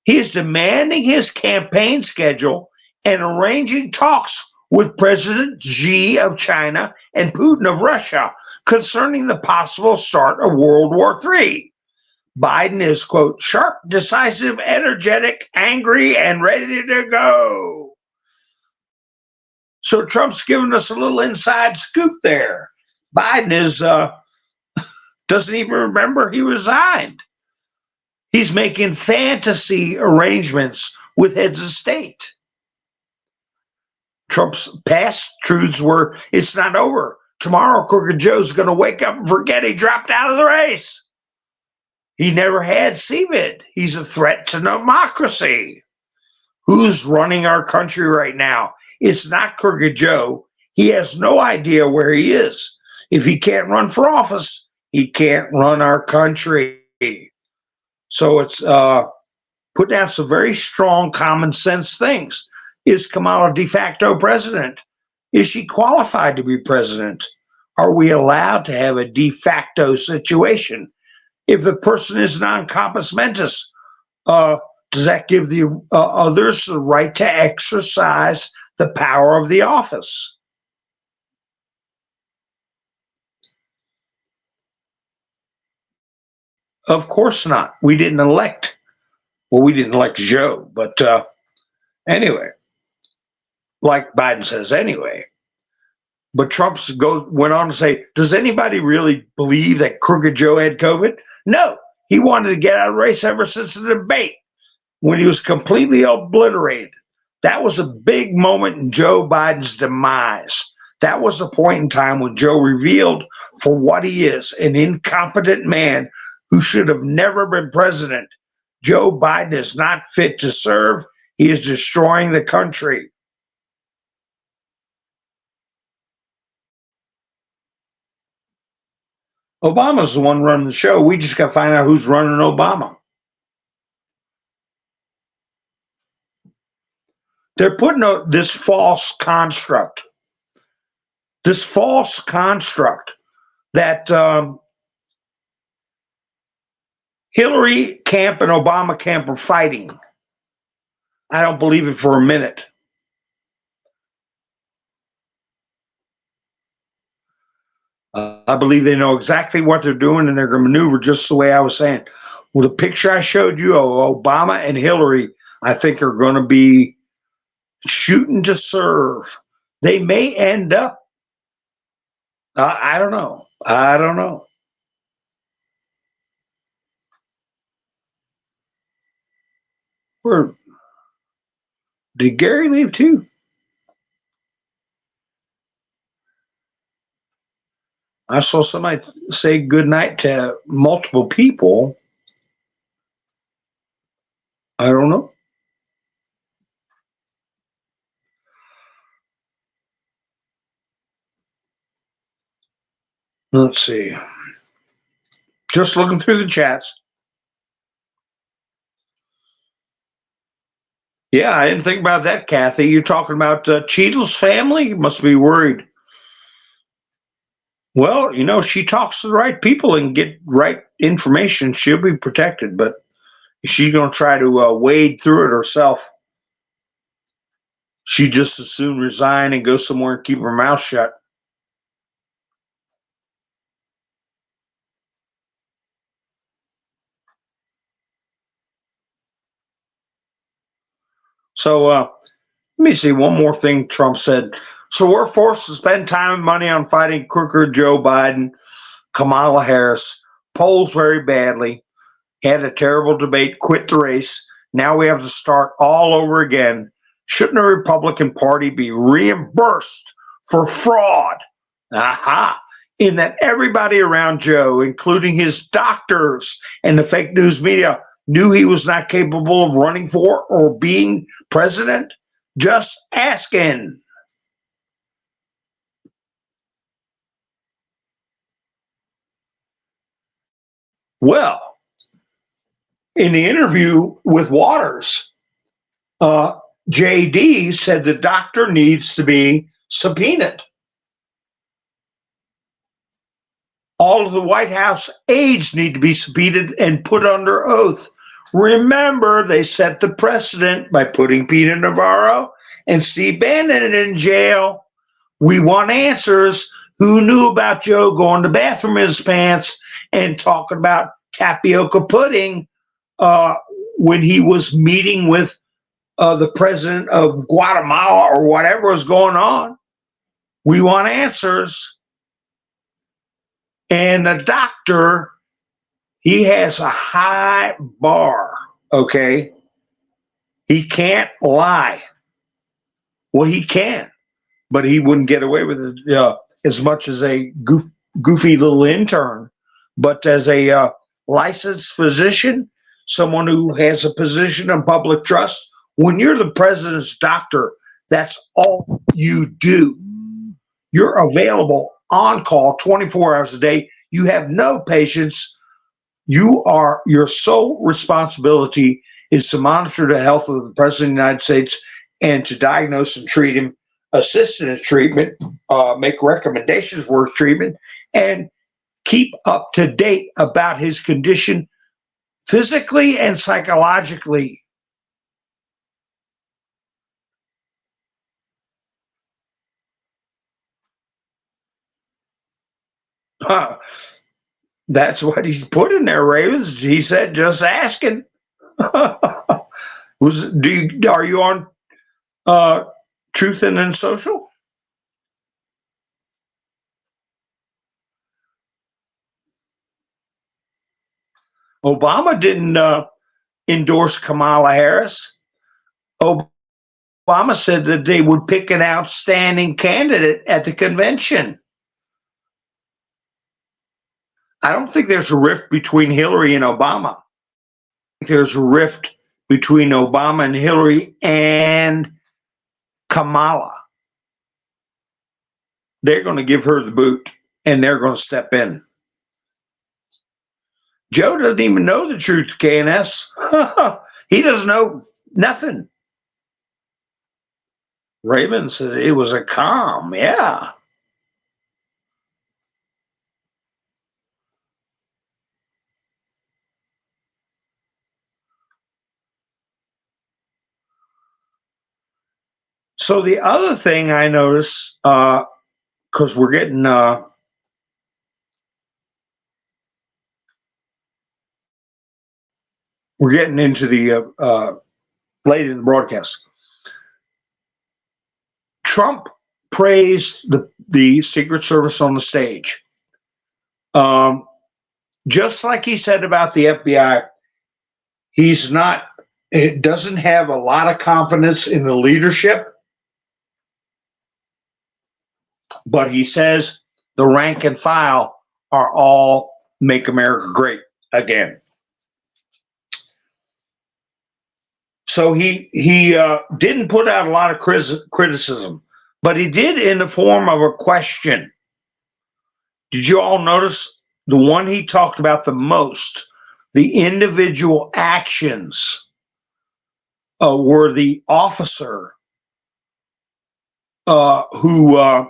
He is demanding his campaign schedule and arranging talks with President Xi of China and Putin of Russia concerning the possible start of World War III. Biden is, quote, sharp, decisive, energetic, angry, and ready to go. So Trump's giving us a little inside scoop there. Biden is doesn't even remember he resigned. He's making fantasy arrangements with heads of state. Trump's past truths were, it's not over. Tomorrow, Crooked Joe's going to wake up and forget he dropped out of the race. He never had CVID. He's a threat to democracy. Who's running our country right now? It's not Crooked Joe. He has no idea where he is. If he can't run for office, he can't run our country. So it's putting out some very strong common sense things. Is Kamala de facto president? Is she qualified to be president? Are we allowed to have a de facto situation? If the person is non-compos mentis, does that give the others the right to exercise the power of the office? Of course not. We didn't elect Joe, but anyway, like Biden says anyway. But Trump went on to say, does anybody really believe that Crooked Joe had COVID? No, he wanted to get out of the race ever since the debate when he was completely obliterated. That was a big moment in Joe Biden's demise. That was the point in time when Joe revealed for what he is, an incompetent man who should have never been president. Joe Biden is not fit to serve. He is destroying the country. Obama's the one running the show. We just got to find out who's running Obama. They're putting this false construct that Hillary camp and Obama camp are fighting. I don't believe it for a minute. I believe they know exactly what they're doing and they're going to maneuver just the way I was saying. Well, the picture I showed you of Obama and Hillary, I think are going to be shooting to serve. They may end up, I don't know. Did Gary leave too? I saw somebody say goodnight to multiple people. I don't know. Let's see. Just looking through the chats. Yeah, I didn't think about that, Kathy. You're talking about Cheadle's family? You must be worried. Well, she talks to the right people and get right information. She'll be protected, but she's going to try to wade through it herself. She'd just as soon resign and go somewhere and keep her mouth shut. So let me see one more thing Trump said. So we're forced to spend time and money on fighting Crooked Joe Biden. Kamala Harris, polls very badly, had a terrible debate, quit the race. Now we have to start all over again. Shouldn't the Republican Party be reimbursed for fraud? Aha! In that everybody around Joe, including his doctors and the fake news media, knew he was not capable of running for or being president? Just asking. Well, in the interview with Waters, JD said the doctor needs to be subpoenaed. All of the White House aides need to be subpoenaed and put under oath. Remember, they set the precedent by putting Peter Navarro and Steve Bannon in jail. We want answers. Who knew about Joe going to the bathroom in his pants and talking about tapioca pudding when he was meeting with the president of Guatemala or whatever was going on? We want answers. And the doctor, he has a high bar, okay? He can't lie. Well, he can, but he wouldn't get away with it as much as a goofy little intern. But as a licensed physician, someone who has a position of public trust, when you're the president's doctor, that's all you do. You're available on call 24 hours a day. You have no patience. Your sole responsibility is to monitor the health of the president of the United States and to diagnose and treat him, assist in his treatment, make recommendations for his treatment, and keep up to date about his condition physically and psychologically. That's what he's put in there, Ravens. He said, just asking. Are you on Truth and then Social? Obama didn't endorse Kamala Harris. Obama said that they would pick an outstanding candidate at the convention. I don't think there's a rift between Hillary and Obama. I think there's a rift between Obama and Hillary and Kamala. They're going to give her the boot, and they're going to step in. Joe doesn't even know the truth, KNS. He doesn't know nothing. Raven said it was a calm, yeah. So the other thing I notice, because we're getting into the late in the broadcast. Trump praised the Secret Service on the stage. Just like he said about the FBI, it doesn't have a lot of confidence in the leadership, but he says the rank and file are all make America great again. So he didn't put out a lot of criticism, but he did in the form of a question. Did you all notice the one he talked about the most? The individual actions were the officer who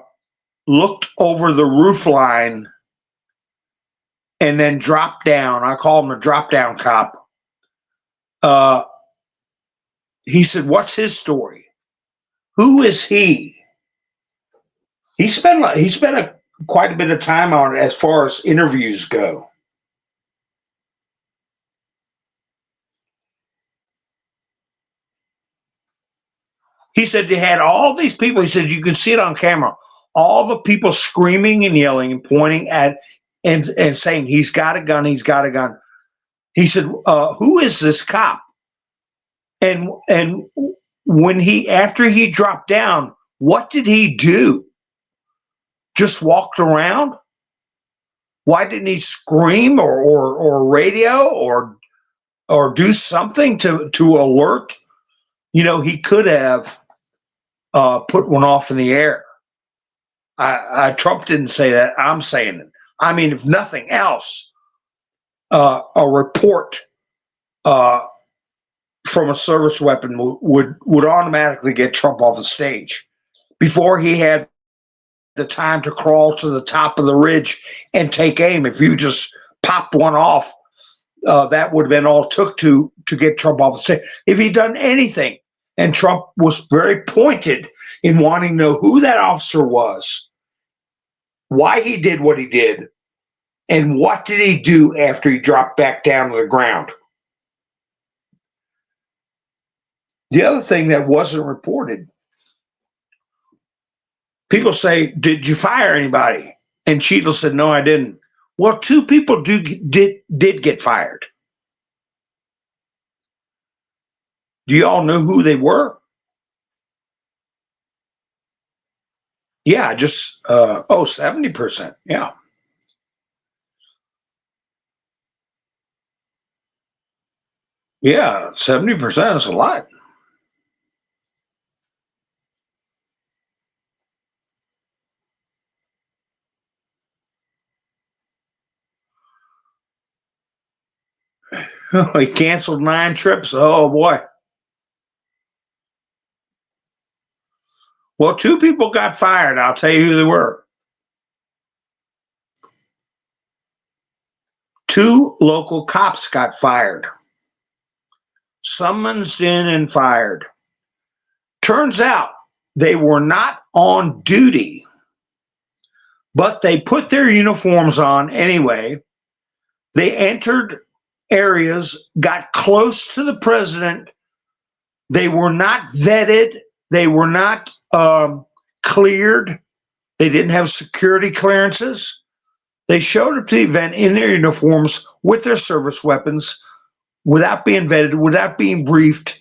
looked over the roof line and then dropped down. I call him a drop down cop. He said, what's his story? Who is he? He spent quite a bit of time on it as far as interviews go. He said they had all these people. He said you can see it on camera. All the people screaming and yelling and pointing at and saying he's got a gun, he's got a gun. He said, "Who is this cop?" And when after he dropped down, what did he do? Just walked around? Why didn't he scream or radio or do something to alert? He could have put one off in the air. Trump didn't say that. I'm saying it. I mean, if nothing else, a report from a service weapon would automatically get Trump off the stage before he had the time to crawl to the top of the ridge and take aim. If you just popped one off, that would have been all it took to get Trump off the stage. If he'd done anything, and Trump was very pointed in wanting to know who that officer was, why he did what he did, and what did he do after he dropped back down to the ground. The other thing that wasn't reported, people say, "Did you fire anybody?" And Chele said, "No, I didn't." Well, 2 people did get fired. Do you all know who they were? Yeah, just 70%. Yeah. Yeah, 70% is a lot. He canceled 9 trips. Oh boy. Well, 2 people got fired. I'll tell you who they were. 2 local cops got fired. Summoned in and fired. Turns out they were not on duty, but they put their uniforms on anyway. They entered areas, got close to the president. They were not vetted. They were not cleared. They didn't have security clearances. They showed up to the event in their uniforms with their service weapons without being vetted, without being briefed,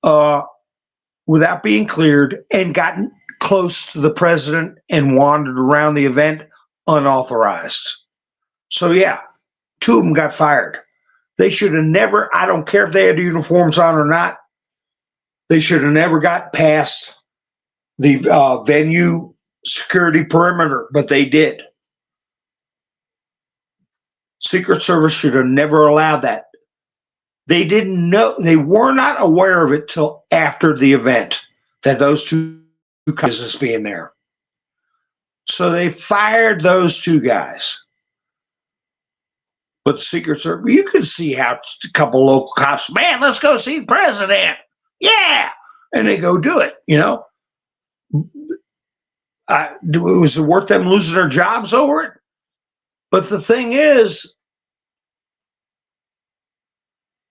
without being cleared, and gotten close to the president and wandered around the event unauthorized. So yeah, 2 of them got fired. They should have never, I don't care if they had uniforms on or not, they should have never got past the venue security perimeter, but they did. Secret Service should have never allowed that. They didn't know, they were not aware of it till after the event that those 2 business being there. So they fired those 2 guys. But the Secret Service, you could see how a couple local cops, "Man, let's go see the president." Yeah. And they go do it, Was it worth them losing their jobs over it? But the thing is,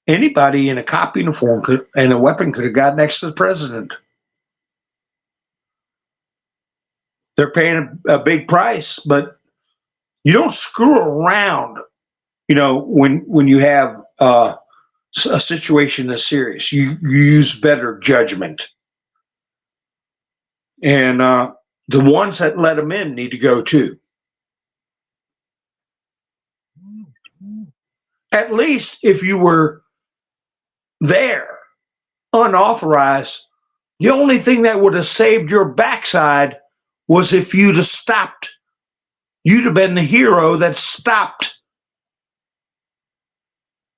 anybody in a cop uniform and a weapon could have got next to the president. They're paying a big price, but you don't screw around, when you have a situation that's serious. You use better judgment. And the ones that let them in need to go too. At least if you were there unauthorized, the only thing that would have saved your backside was if you'd have stopped. You'd have been the hero that stopped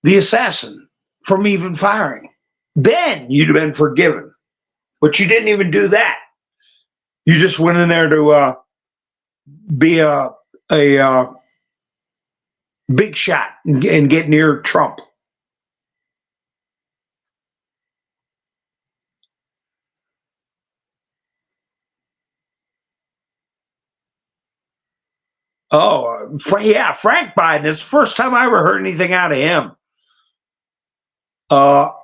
the assassin from even firing. Then you'd have been forgiven. But you didn't even do that. You just went in there to be a big shot and get near Trump. Oh, yeah, Frank Biden. It's the first time I ever heard anything out of him.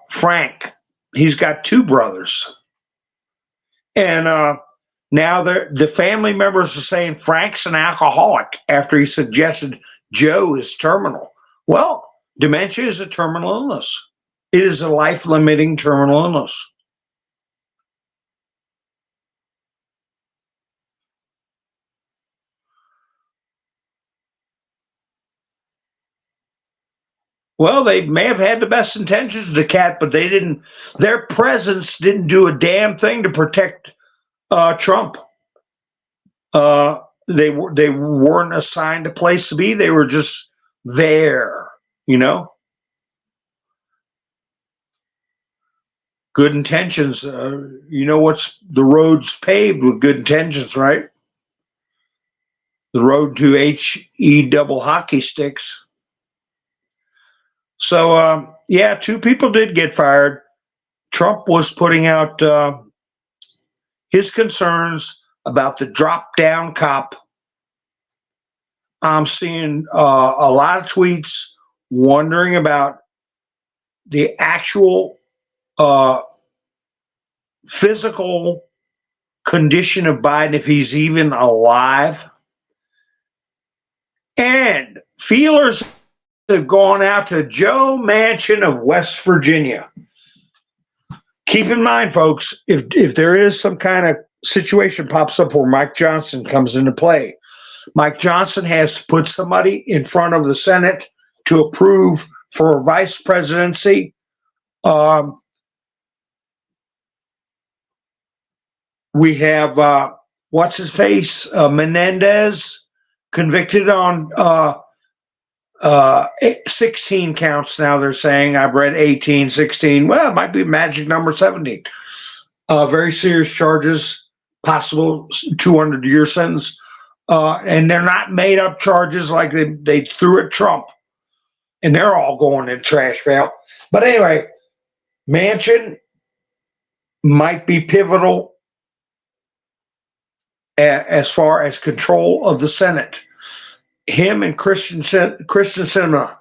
Frank, he's got 2 brothers. And Now the family members are saying Frank's an alcoholic after he suggested Joe is terminal. Well, dementia is a terminal illness. It is a life-limiting terminal illness. Well, they may have had the best intentions, the cat, but they didn't. Their presence didn't do a damn thing to protect Trump. They weren't assigned a place to be. They were just there, you know. Good intentions. You know what's the road's paved with good intentions, right? The road to HE double hockey sticks. So yeah, 2 people did get fired. Trump was putting out his concerns about the drop-down cop. I'm seeing a lot of tweets wondering about the actual physical condition of Biden, if he's even alive. And feelers have gone out to Joe Manchin of West Virginia. Keep in mind, folks, if there is some kind of situation pops up where Mike Johnson comes into play, Mike Johnson has to put somebody in front of the Senate to approve for a vice presidency. We have, what's his face, Menendez, convicted on 16 counts now, they're saying. I've read 18, 16. Well, it might be magic number 17. Very serious charges, possible 200-year sentence. And they're not made up charges like they threw at Trump. And they're all going in trash pail. But anyway, Manchin might be pivotal as far as control of the Senate. Him and Christian Cinema.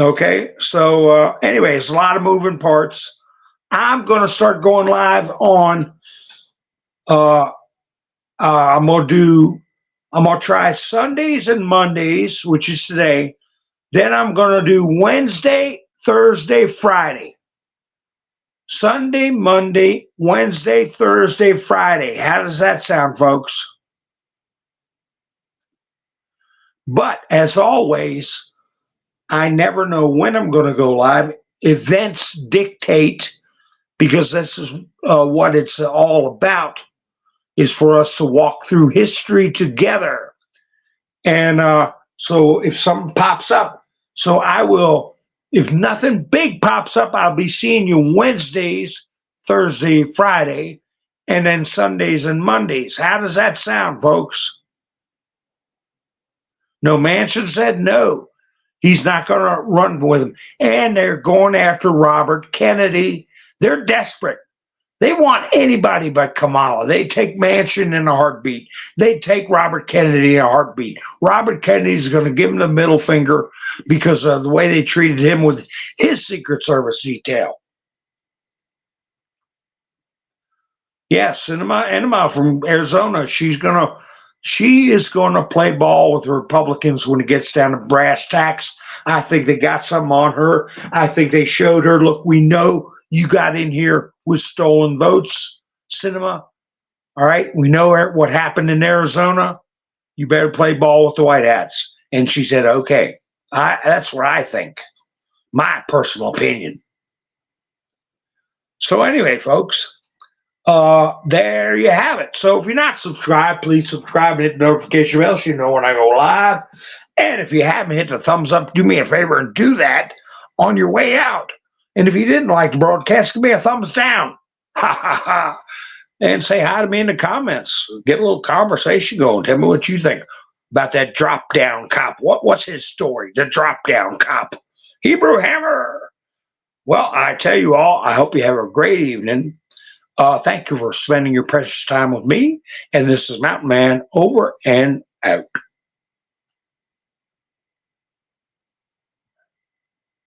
Okay, so anyways, a lot of moving parts. I'm going to start going live on. I'm gonna try Sundays and Mondays, which is today. Then I'm going to do Wednesday, Thursday, Friday. Sunday, Monday, Wednesday, Thursday, Friday. How does that sound, folks? But as always, I never know when I'm going to go live. Events dictate, because this is what it's all about, is for us to walk through history together. And so if something pops up, so I will. If nothing big pops up, I'll be seeing you Wednesdays, Thursday, Friday, and then Sundays and Mondays. How does that sound, folks? No, Manchin said no. He's not going to run with him. And they're going after Robert Kennedy. They're desperate. They want anybody but Kamala. They take Manchin in a heartbeat. They take Robert Kennedy in a heartbeat. Robert Kennedy's going to give him the middle finger because of the way they treated him with his Secret Service detail. Yes, Enema from Arizona. She is going to play ball with the Republicans when it gets down to brass tacks. I think they got something on her. I think they showed her, look, we know you got in here with stolen votes, Cinema. All right, we know what happened in Arizona. You better play ball with the White Hats. And she said, okay. That's what I think. My personal opinion. So anyway, folks, there you have it. So if you're not subscribed, please subscribe and hit the notification bell so you know when I go live. And if you haven't hit the thumbs up, do me a favor and do that on your way out. And if you didn't like the broadcast, give me a thumbs down. Ha ha ha. And say hi to me in the comments. Get a little conversation going. Tell me what you think about that drop-down cop. What's his story? The drop-down cop. Hebrew Hammer. Well, I tell you all, I hope you have a great evening. Thank you for spending your precious time with me. And this is Mountain Man over and out.